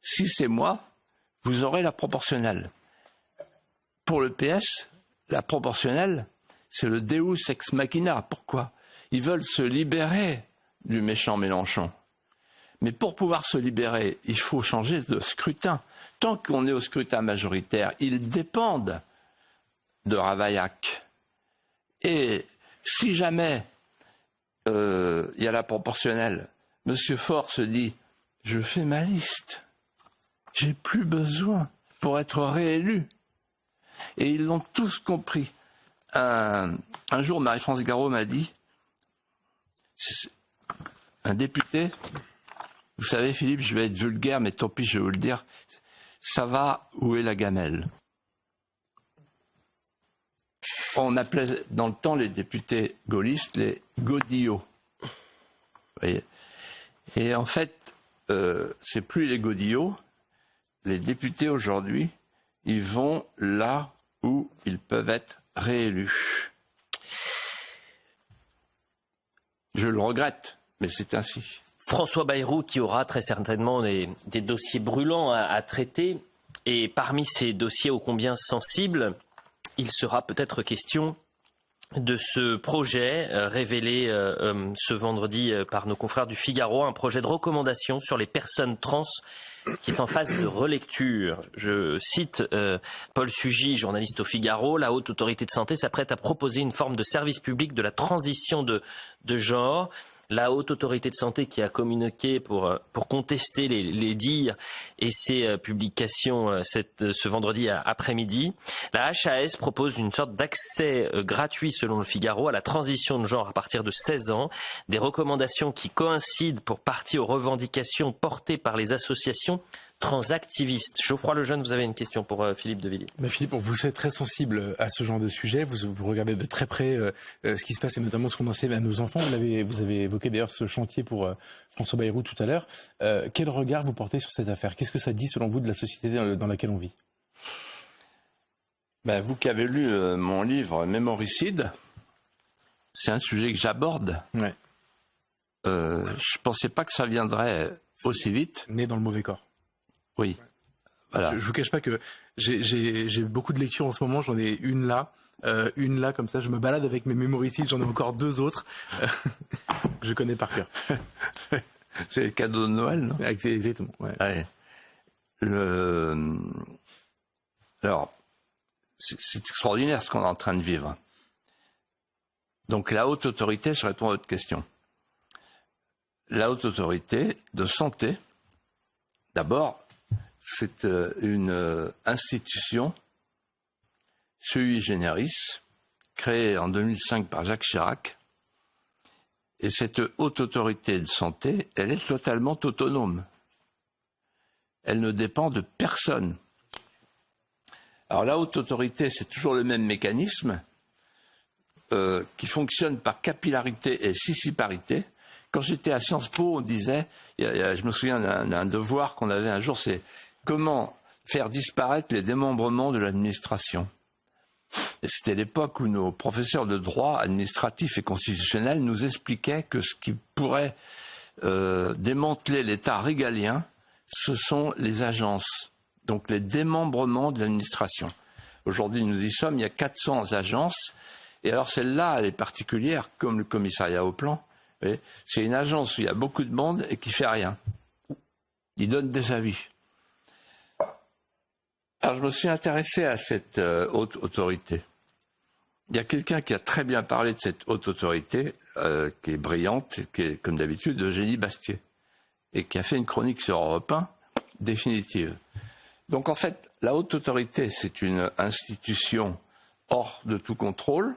si c'est moi, vous aurez la proportionnelle. Pour le PS, la proportionnelle, c'est le Deus ex machina. Pourquoi ? Ils veulent se libérer du méchant Mélenchon. Mais pour pouvoir se libérer, il faut changer de scrutin. Tant qu'on est au scrutin majoritaire, ils dépendent de Ravaillac. Et si jamais il y a la proportionnelle, M. Faure se dit « Je fais ma liste, j'ai plus besoin pour être réélu ». Et ils l'ont tous compris. Un jour, Marie-France Garot m'a dit « Un député, vous savez Philippe, je vais être vulgaire, mais tant pis, je vais vous le dire, ça va où est la gamelle ?» On appelait dans le temps les députés gaullistes les godillots. Vous voyez ? Et en fait, c'est plus les godillots. Les députés aujourd'hui, ils vont là où ils peuvent être réélus. Je le regrette, mais c'est ainsi. François Bayrou qui aura très certainement des dossiers brûlants à traiter. Et parmi ces dossiers ô combien sensibles, il sera peut-être question de ce projet révélé ce vendredi par nos confrères du Figaro, un projet de recommandation sur les personnes trans qui est en phase de relecture. Je cite Paul Sugy, journaliste au Figaro, la Haute Autorité de Santé s'apprête à proposer une forme de service public de la transition de genre. La Haute Autorité de Santé qui a communiqué pour contester les dires et ses publications ce vendredi après-midi. La HAS propose une sorte d'accès gratuit, selon le Figaro, à la transition de genre à partir de 16 ans. Des recommandations qui coïncident pour partie aux revendications portées par les associations transactivistes. Geoffroy Lejeune, vous avez une question pour Philippe de Villiers. Philippe, vous êtes très sensible à ce genre de sujet. Vous regardez de très près ce qui se passe et notamment ce qu'on enseigne à nos enfants. Vous avez évoqué d'ailleurs ce chantier pour François Bayrou tout à l'heure. Quel regard vous portez sur cette affaire ? Qu'est-ce que ça dit selon vous de la société dans laquelle on vit ? Vous qui avez lu mon livre Mémoricide, c'est un sujet que j'aborde. Ouais. Je ne pensais pas que ça viendrait aussi vite. Né dans le mauvais corps. Oui, voilà. Je vous cache pas que j'ai beaucoup de lectures en ce moment. J'en ai une là, comme ça. Je me balade avec mes mémoricides. J'en ai encore 2 autres que je connais par cœur. C'est le cadeau de Noël, non ? Exactement. Ouais. Ouais. Alors, c'est extraordinaire ce qu'on est en train de vivre. Donc la haute autorité, je réponds à votre question. La haute autorité de santé, d'abord, c'est une institution sui generis créée en 2005 par Jacques Chirac. Et cette haute autorité de santé, elle est totalement autonome. Elle ne dépend de personne. Alors la haute autorité, c'est toujours le même mécanisme qui fonctionne par capillarité et sissiparité. Quand j'étais à Sciences Po, on disait, je me souviens d'un devoir qu'on avait un jour, c'est comment faire disparaître les démembrements de l'administration. Et c'était l'époque où nos professeurs de droit administratif et constitutionnel nous expliquaient que ce qui pourrait démanteler l'État régalien, ce sont les agences, donc les démembrements de l'administration. Aujourd'hui, nous y sommes, il y a 400 agences, et alors celle-là, elle est particulière, comme le commissariat au plan. C'est une agence où il y a beaucoup de monde et qui fait rien. Il donne des avis. Alors je me suis intéressé à cette haute autorité. Il y a quelqu'un qui a très bien parlé de cette haute autorité, qui est brillante, qui est comme d'habitude Eugénie Bastier, et qui a fait une chronique sur Europe 1 définitive. Donc en fait, la haute autorité, c'est une institution hors de tout contrôle,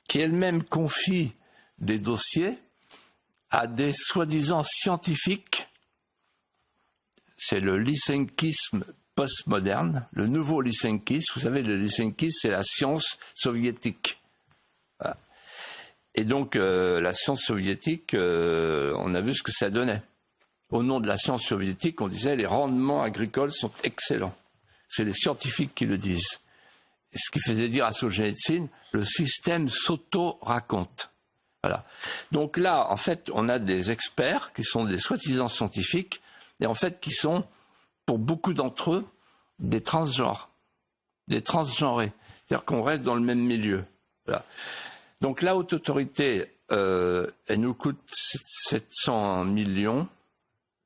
qui elle-même confie des dossiers à des soi-disant scientifiques. C'est le lysenkisme postmoderne, le nouveau lysenkisme. Vous savez, le lysenkisme, c'est la science soviétique. Voilà. Et donc, la science soviétique, on a vu ce que ça donnait. Au nom de la science soviétique, on disait les rendements agricoles sont excellents. C'est les scientifiques qui le disent. Et ce qui faisait dire à Solzhenitsyn, le système s'auto-raconte. Voilà. Donc là, en fait, on a des experts qui sont des soi-disant scientifiques, et en fait qui sont, pour beaucoup d'entre eux, des transgenres, des transgenrés. C'est-à-dire qu'on reste dans le même milieu. Voilà. Donc la haute autorité, elle nous coûte 700 millions.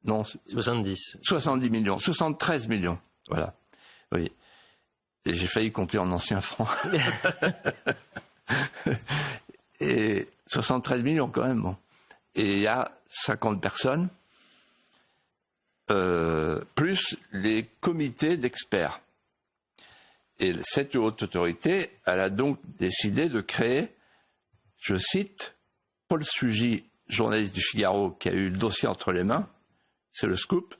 Non, 70 millions, 73 millions. Voilà. Oui. Et j'ai failli compter en anciens francs. Et 73 millions quand même. Bon. Et il y a 50 personnes, plus les comités d'experts. Et cette haute autorité, elle a donc décidé de créer, je cite, Paul Sugy, journaliste du Figaro, qui a eu le dossier entre les mains, c'est le scoop,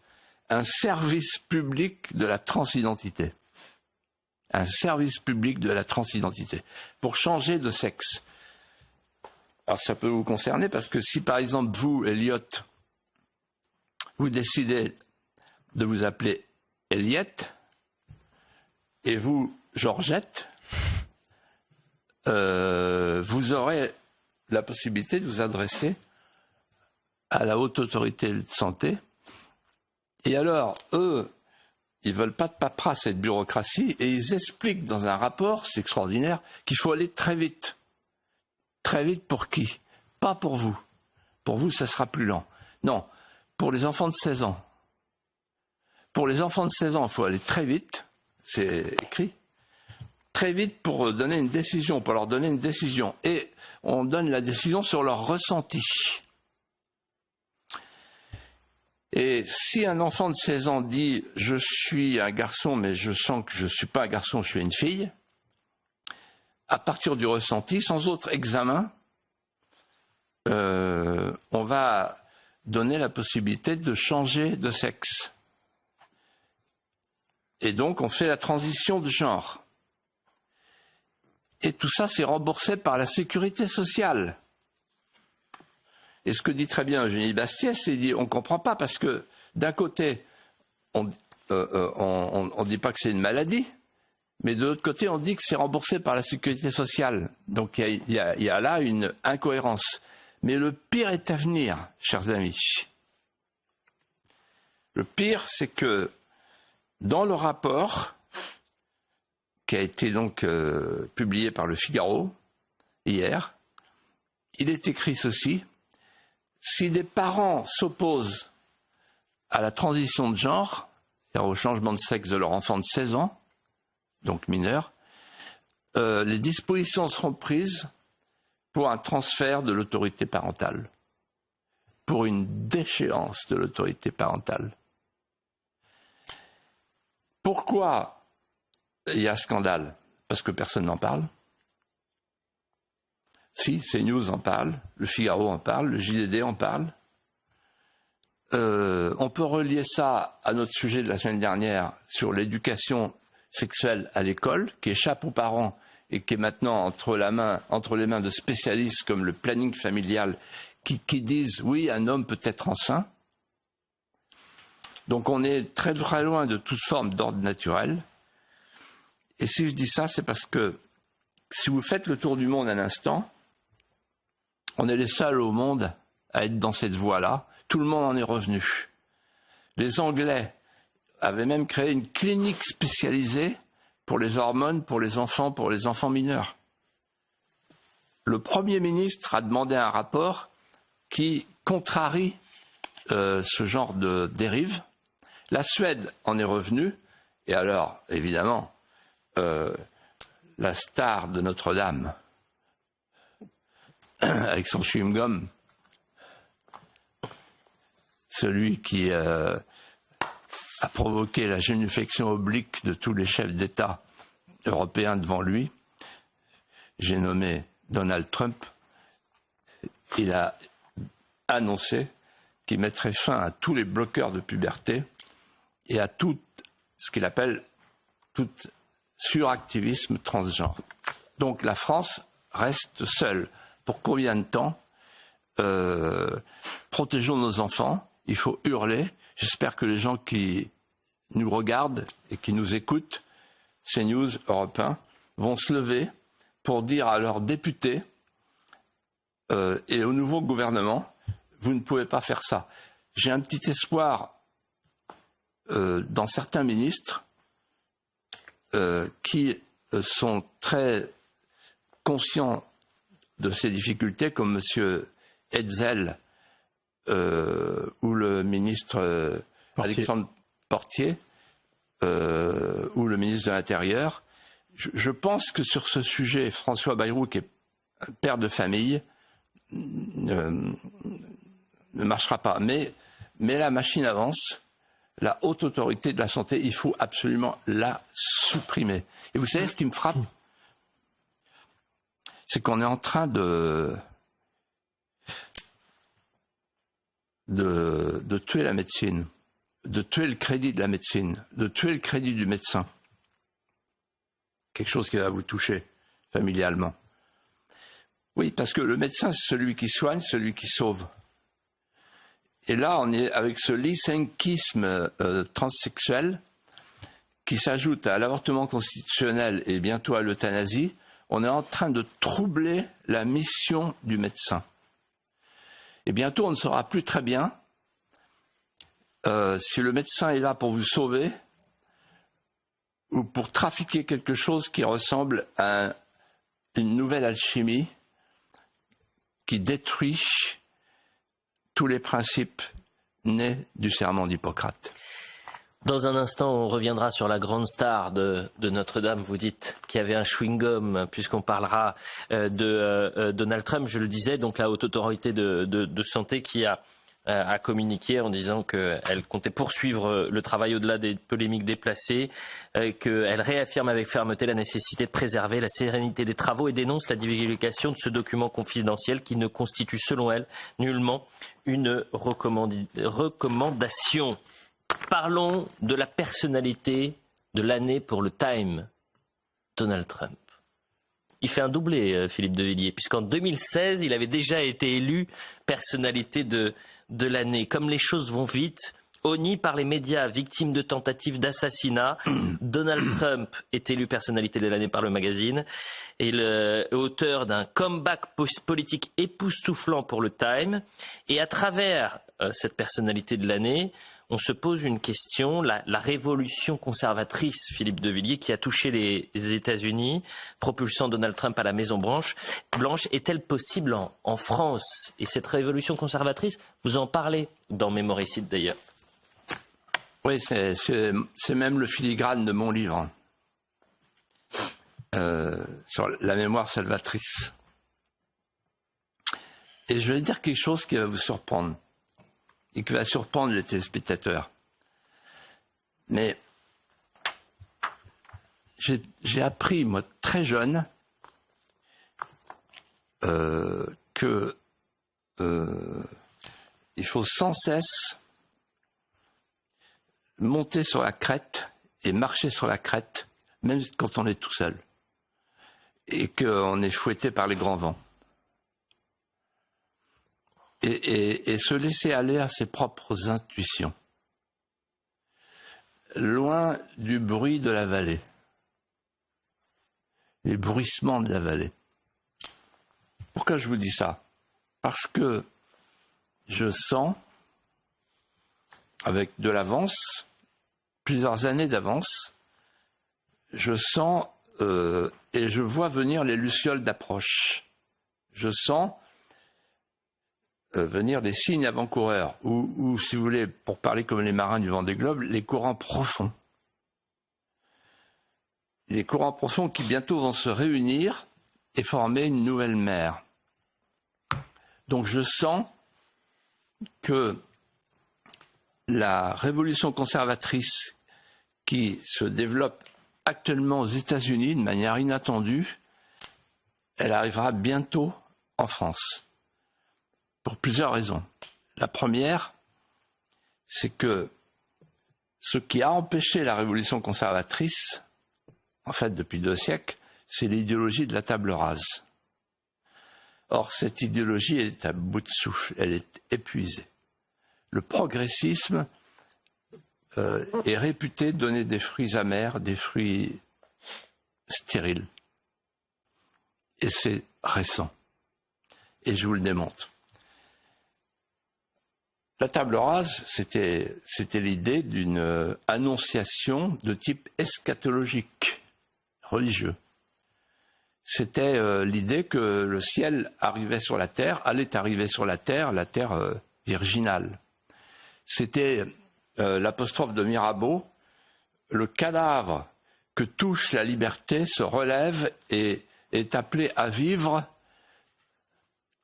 un service public de la transidentité. Un service public de la transidentité. Pour changer de sexe. Alors ça peut vous concerner parce que si par exemple vous, Elliot, vous décidez de vous appeler Eliette et vous, Georgette, vous aurez la possibilité de vous adresser à la haute autorité de santé. Et alors, eux, ils ne veulent pas de paperasse et de bureaucratie, et ils expliquent dans un rapport, c'est extraordinaire, qu'il faut aller très vite. Très vite pour qui? Pas pour vous. Pour vous, ça sera plus lent. Non, pour les enfants de 16 ans. Pour les enfants de 16 ans, il faut aller très vite, c'est écrit. Très vite pour donner une décision, pour leur donner une décision. Et on donne la décision sur leur ressenti. Et si un enfant de 16 ans dit « je suis un garçon, mais je sens que je ne suis pas un garçon, je suis une fille », à partir du ressenti, sans autre examen, on va donner la possibilité de changer de sexe. Et donc, on fait la transition de genre. Et tout ça, c'est remboursé par la sécurité sociale. Et ce que dit très bien Eugénie Bastier, c'est qu'on ne comprend pas, parce que d'un côté, on ne dit pas que c'est une maladie, mais de l'autre côté, on dit que c'est remboursé par la sécurité sociale. Donc il y a là une incohérence. Mais le pire est à venir, chers amis. Le pire, c'est que dans le rapport qui a été donc publié par le Figaro hier, il est écrit ceci. Si des parents s'opposent à la transition de genre, c'est-à-dire au changement de sexe de leur enfant de 16 ans, donc mineur, les dispositions seront prises pour un transfert de l'autorité parentale, pour une déchéance de l'autorité parentale. Pourquoi il y a scandale? Parce que personne n'en parle. Si, CNews en parle, Le Figaro en parle, le JDD en parle. On peut relier ça à notre sujet de la semaine dernière sur l'éducation sexuelle à l'école, qui échappe aux parents et qui est maintenant entre les mains de spécialistes comme le planning familial, qui disent oui, un homme peut être enceint. Donc on est très très loin de toute forme d'ordre naturel. Et si je dis ça, c'est parce que si vous faites le tour du monde un instant, on est les seuls au monde à être dans cette voie-là. Tout le monde en est revenu. Les Anglais avaient même créé une clinique spécialisée pour les hormones, pour les enfants mineurs. Le Premier ministre a demandé un rapport qui contrarie ce genre de dérive. La Suède en est revenue, et alors, évidemment, la star de Notre-Dame, avec son chewing-gum, celui qui a provoqué la génuflexion oblique de tous les chefs d'État européens devant lui, j'ai nommé Donald Trump. Il a annoncé qu'il mettrait fin à tous les bloqueurs de puberté et à tout ce qu'il appelle tout suractivisme transgenre. Donc la France reste seule. Pour combien de temps? Protégeons nos enfants. Il faut hurler. J'espère que les gens qui nous regardent et qui nous écoutent, CNews, Europe 1, vont se lever pour dire à leurs députés et au nouveau gouvernement, vous ne pouvez pas faire ça. J'ai un petit espoir dans certains ministres qui sont très conscients de ces difficultés, comme M. Hetzel ou le ministre Alexandre Portier ou le ministre de l'Intérieur. Je pense que sur ce sujet, François Bayrou, qui est un père de famille, ne marchera pas. Mais la machine avance. La haute autorité de la santé, il faut absolument la supprimer. Et vous savez ce qui me frappe? C'est qu'on est en train de tuer la médecine, de tuer le crédit de la médecine, de tuer le crédit du médecin. Quelque chose qui va vous toucher familialement. Oui, parce que le médecin, c'est celui qui soigne, celui qui sauve. Et là, on est avec ce lysenkisme transsexuel qui s'ajoute à l'avortement constitutionnel et bientôt à l'euthanasie. On est en train de troubler la mission du médecin. Et bientôt, on ne saura plus très bien si le médecin est là pour vous sauver ou pour trafiquer quelque chose qui ressemble à une nouvelle alchimie qui détruit tous les principes nés du serment d'Hippocrate. Dans un instant, on reviendra sur la grande star de Notre-Dame, vous dites, qui avait un chewing-gum, puisqu'on parlera de Donald Trump, je le disais, donc la haute autorité de santé qui a communiqué en disant qu'elle comptait poursuivre le travail au-delà des polémiques déplacées, qu'elle réaffirme avec fermeté la nécessité de préserver la sérénité des travaux et dénonce la divulgation de ce document confidentiel qui ne constitue, selon elle, nullement une recommandation. Parlons de la personnalité de l'année pour le Time, Donald Trump. Il fait un doublé, Philippe de Villiers, puisqu'en 2016, il avait déjà été élu personnalité de l'année. Comme les choses vont vite, honni par les médias, victime de tentatives d'assassinat, Donald Trump est élu personnalité de l'année par le magazine et auteur d'un comeback politique époustouflant pour le Time. Et à travers cette personnalité de l'année, on se pose une question, la révolution conservatrice, Philippe de Villiers, qui a touché les États-Unis, propulsant Donald Trump à la Maison-Blanche, est-elle possible en France? Et cette révolution conservatrice, vous en parlez dans Mémoricide d'ailleurs. Oui, c'est même le filigrane de mon livre, sur la mémoire salvatrice. Et je vais dire quelque chose qui va vous surprendre. Et qui va surprendre les téléspectateurs. Mais j'ai appris, moi, très jeune, que il faut sans cesse monter sur la crête et marcher sur la crête, même quand on est tout seul, et qu'on est fouetté par les grands vents. Et se laisser aller à ses propres intuitions, loin du bruit de la vallée, les bruissements de la vallée. Pourquoi je vous dis ça? Parce que je sens, avec de l'avance, plusieurs années d'avance, je sens et je vois venir les lucioles d'approche. Je sens venir des signes avant-coureurs, ou si vous voulez, pour parler comme les marins du Vendée Globe, les courants profonds. Les courants profonds qui bientôt vont se réunir et former une nouvelle mer. Donc je sens que la révolution conservatrice qui se développe actuellement aux États-Unis de manière inattendue, elle arrivera bientôt en France. Pour plusieurs raisons. La première, c'est que ce qui a empêché la révolution conservatrice, en fait depuis 2 siècles, c'est l'idéologie de la table rase. Or, cette idéologie est à bout de souffle, elle est épuisée. Le progressisme est réputé donner des fruits amers, des fruits stériles. Et c'est récent. Et je vous le démontre. La table rase, c'était l'idée d'une annonciation de type eschatologique, religieux. C'était l'idée que le ciel arrivait sur la terre, allait arriver sur la terre virginale. C'était l'apostrophe de Mirabeau, le cadavre que touche la liberté se relève et est appelé à vivre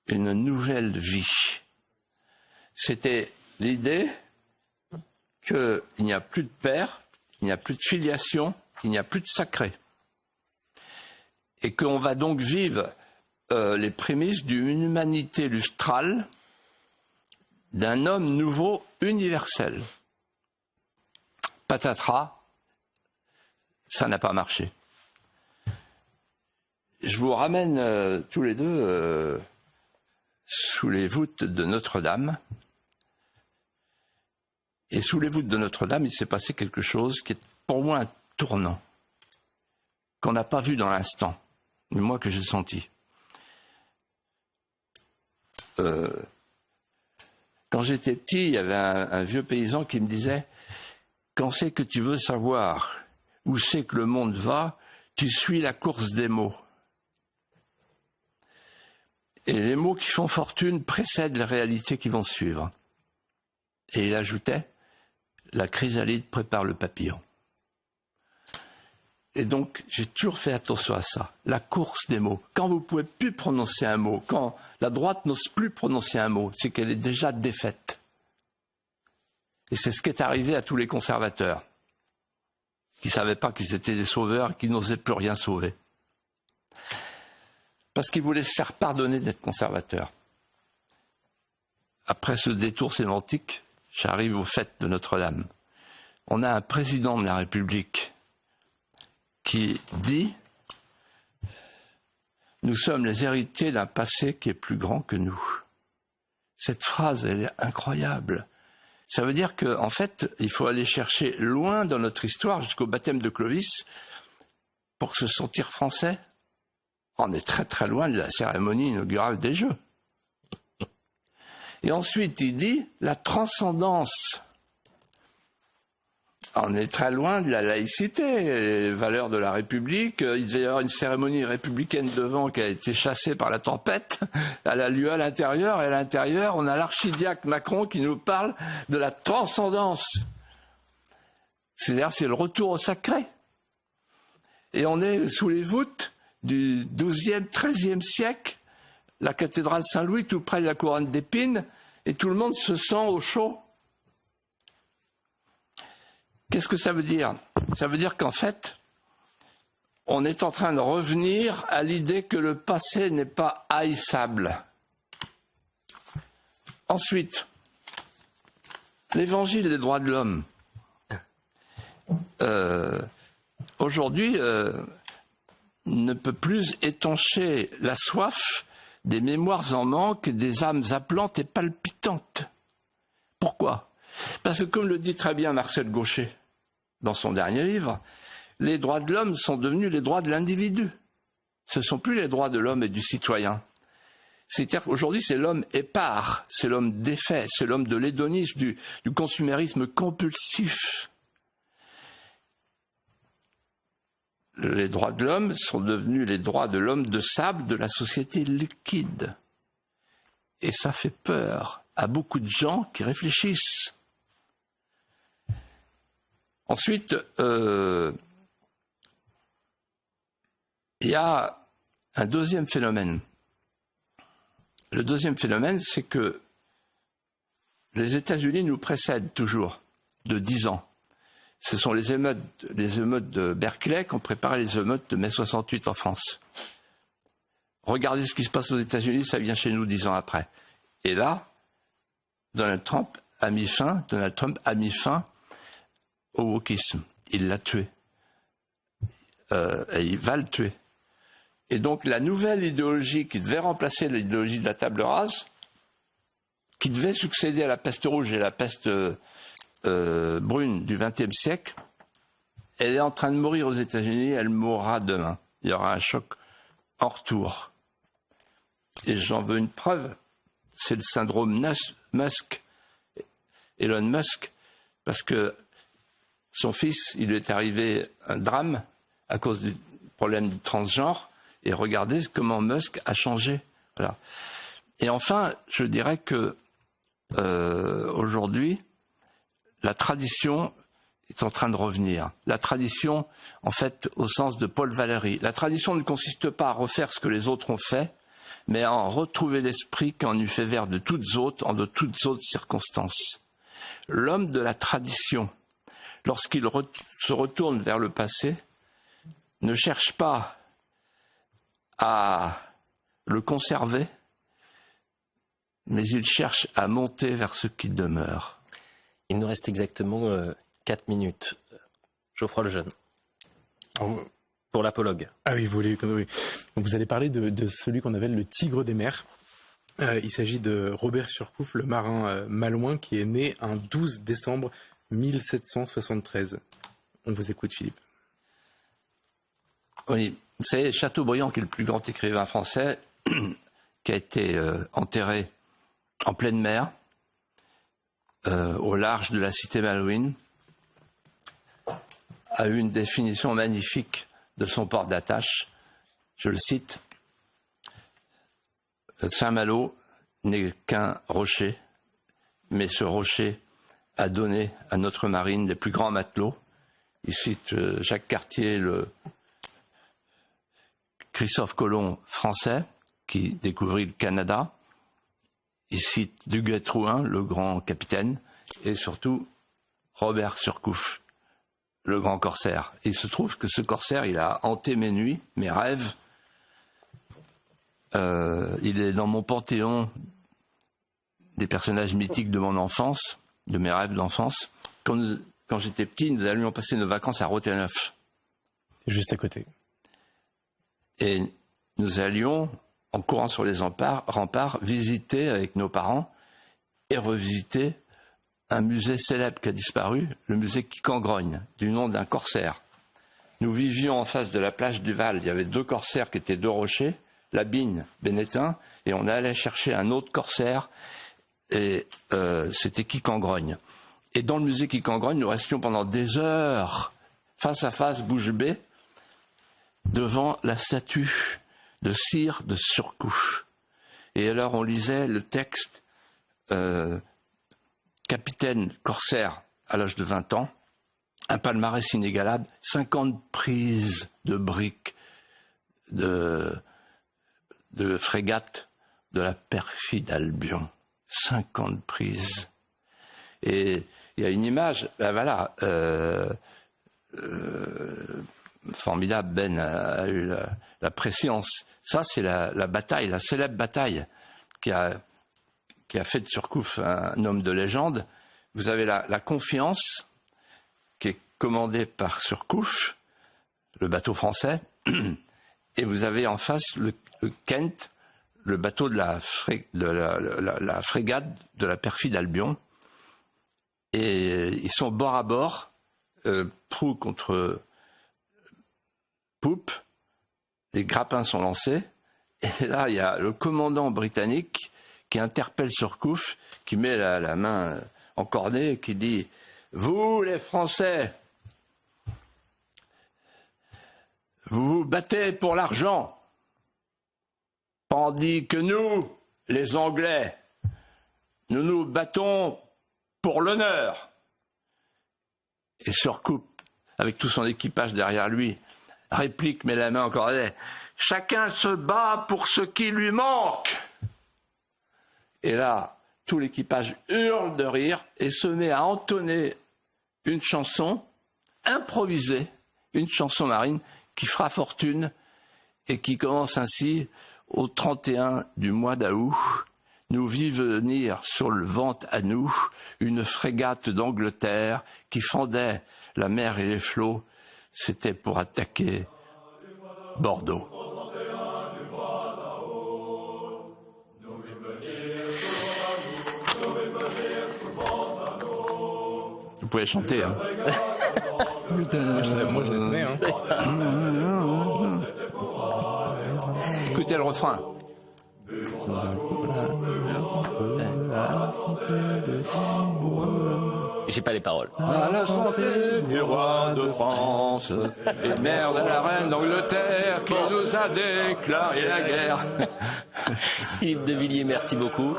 une nouvelle vie. C'était l'idée qu'il n'y a plus de père, qu'il n'y a plus de filiation, qu'il n'y a plus de sacré. Et qu'on va donc vivre les prémices d'une humanité lustrale, d'un homme nouveau universel. Patatras, ça n'a pas marché. Je vous ramène tous les deux sous les voûtes de Notre-Dame. Et sous les voûtes de Notre-Dame, il s'est passé quelque chose qui est pour moi un tournant, qu'on n'a pas vu dans l'instant, mais moi que j'ai senti. Quand j'étais petit, il y avait un vieux paysan qui me disait « Quand c'est que tu veux savoir où c'est que le monde va, tu suis la course des mots. » Et les mots qui font fortune précèdent les réalités qui vont suivre. Et il ajoutait « La chrysalide prépare le papillon. » Et donc, j'ai toujours fait attention à ça, la course des mots. Quand vous ne pouvez plus prononcer un mot, quand la droite n'ose plus prononcer un mot, c'est qu'elle est déjà défaite. Et c'est ce qui est arrivé à tous les conservateurs, qui ne savaient pas qu'ils étaient des sauveurs et qui n'osaient plus rien sauver. Parce qu'ils voulaient se faire pardonner d'être conservateurs. Après ce détour sémantique, j'arrive au fait de Notre-Dame. On a un président de la République qui dit « Nous sommes les héritiers d'un passé qui est plus grand que nous ». Cette phrase, elle est incroyable. Ça veut dire qu'en fait, il faut aller chercher loin dans notre histoire, jusqu'au baptême de Clovis, pour se sentir français. On est très très loin de la cérémonie inaugurale des Jeux. Et ensuite, il dit la transcendance. On est très loin de la laïcité, les valeurs de la République. Il devait y avoir une cérémonie républicaine devant qui a été chassée par la tempête. Elle a lieu à l'intérieur, et à l'intérieur, on a l'archidiacre Macron qui nous parle de la transcendance. C'est-à-dire, c'est le retour au sacré. Et on est sous les voûtes du XIIe, XIIIe siècle, la cathédrale Saint-Louis, tout près de la couronne d'épines, et tout le monde se sent au chaud. Qu'est-ce que ça veut dire? Ça veut dire qu'en fait, on est en train de revenir à l'idée que le passé n'est pas haïssable. Ensuite, l'évangile des droits de l'homme. Aujourd'hui, ne peut plus étancher la soif des mémoires en manque, des âmes appelantes et palpitantes. Pourquoi ? Parce que, comme le dit très bien Marcel Gauchet dans son dernier livre, les droits de l'homme sont devenus les droits de l'individu. Ce ne sont plus les droits de l'homme et du citoyen. C'est-à-dire qu'aujourd'hui, c'est l'homme épars, c'est l'homme défait, c'est l'homme de l'hédonisme, du consumérisme compulsif. Les droits de l'homme sont devenus les droits de l'homme de sable de la société liquide. Et ça fait peur à beaucoup de gens qui réfléchissent. Ensuite, il y a un deuxième phénomène. Le deuxième phénomène, c'est que les États-Unis nous précèdent toujours de 10 ans. Ce sont les émeutes de Berkeley qui ont préparé les émeutes de mai 68 en France. Regardez ce qui se passe aux États-Unis, ça vient chez nous 10 ans après. Et là, Donald Trump a mis fin au wokisme. Il l'a tué. Et il va le tuer. Et donc la nouvelle idéologie qui devait remplacer l'idéologie de la table rase, qui devait succéder à la peste rouge et la peste brune du XXe siècle, elle est en train de mourir aux États-Unis, elle mourra demain. Il y aura un choc en retour. Et j'en veux une preuve, c'est le syndrome Musk, Elon Musk, parce que son fils, il lui est arrivé un drame à cause du problème du transgenre, et regardez comment Musk a changé. Voilà. Et enfin, je dirais que aujourd'hui, la tradition est en train de revenir. La tradition, en fait, au sens de Paul Valéry. La tradition ne consiste pas à refaire ce que les autres ont fait, mais à en retrouver l'esprit qu'on eût fait vers de toutes autres, en de toutes autres circonstances. L'homme de la tradition, lorsqu'il se retourne vers le passé, ne cherche pas à le conserver, mais il cherche à monter vers ce qui demeure. Il nous reste exactement 4 minutes. Geoffroy Lejeune, pour l'apologue. Ah oui, oui. Donc vous allez parler de celui qu'on appelle le tigre des mers. Il s'agit de Robert Surcouf, le marin malouin, qui est né un 12 décembre 1773. On vous écoute, Philippe. Oui, vous savez, Chateaubriand, qui est le plus grand écrivain français, qui a été enterré en pleine mer, au large de la cité malouine, a eu une définition magnifique de son port d'attache. Je le cite. Saint-Malo n'est qu'un rocher, mais ce rocher a donné à notre marine les plus grands matelots. Il cite Jacques Cartier, le Christophe Colomb français, qui découvrit le Canada. Il cite Duguay-Trouin, le grand capitaine, et surtout Robert Surcouf, le grand corsaire. Et il se trouve que ce corsaire, il a hanté mes nuits, mes rêves. Il est dans mon panthéon des personnages mythiques de mon enfance, de mes rêves d'enfance. Quand j'étais petit, nous allions passer nos vacances à Rothéneuf. Juste à côté. Et nous allions, en courant sur les remparts, visiter avec nos parents et revisiter un musée célèbre qui a disparu, le musée Quicangrogne, du nom d'un corsaire. Nous vivions en face de la plage du Val. Il y avait 2 corsaires qui étaient 2 rochers, Labigne, Bénétin, et on allait chercher un autre corsaire, et c'était Quicangrogne. Et dans le musée Quicangrogne, nous restions pendant des heures, face à face, bouche bée, devant la statue de cire de Surcouf. Et alors on lisait le texte capitaine corsaire à l'âge de 20 ans, un palmarès inégalable, 50 prises de briques de frégates de la perfide Albion. 50 prises. Et il y a une image, ben voilà, formidable. Ben a eu la prescience. Ça, c'est la bataille, la célèbre bataille qui a fait de Surcouf un homme de légende. Vous avez la Confiance, qui est commandée par Surcouf, le bateau français, et vous avez en face le Kent, le bateau de la frégate de la perfide Albion. Et ils sont bord à bord, proue contre poupe, les grappins sont lancés, et là il y a le commandant britannique qui interpelle Surcouf, qui met la main encordée et qui dit « Vous les Français, vous vous battez pour l'argent, tandis que nous, les Anglais, nous nous battons pour l'honneur. » Et Surcouf, avec tout son équipage derrière lui, réplique, met la main encordée, « Chacun se bat pour ce qui lui manque !» Et là, tout l'équipage hurle de rire et se met à entonner une chanson improvisée, une chanson marine qui fera fortune et qui commence ainsi au 31 du mois d'août. Nous vit venir sur le vent à nous une frégate d'Angleterre qui fendait la mer et les flots. C'était pour attaquer Bordeaux. Vous pouvez chanter, hein. Moi, je l'ai donné, hein. Écoutez le refrain. J'ai pas les paroles. À la santé du roi de France et mère de la reine d'Angleterre qui nous a déclaré la guerre. Philippe de Villiers, merci beaucoup.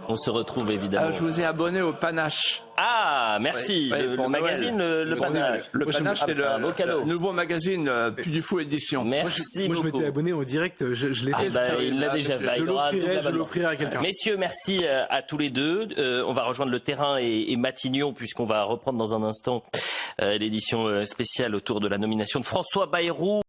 On se retrouve évidemment. Je vous ai abonné au Panache. Ah, merci. Oui, le magazine, le Panache. Le Panache, c'est le nouveau magazine Puy du Fou édition. Merci moi, beaucoup. je m'étais abonné en direct, je l'ai fait. Il l'a déjà fait. Je l'offrirai à quelqu'un. Messieurs, merci à tous les deux. On va rejoindre Le Terrain et Matignon puisqu'on va reprendre dans un instant l'édition spéciale autour de la nomination de François Bayrou.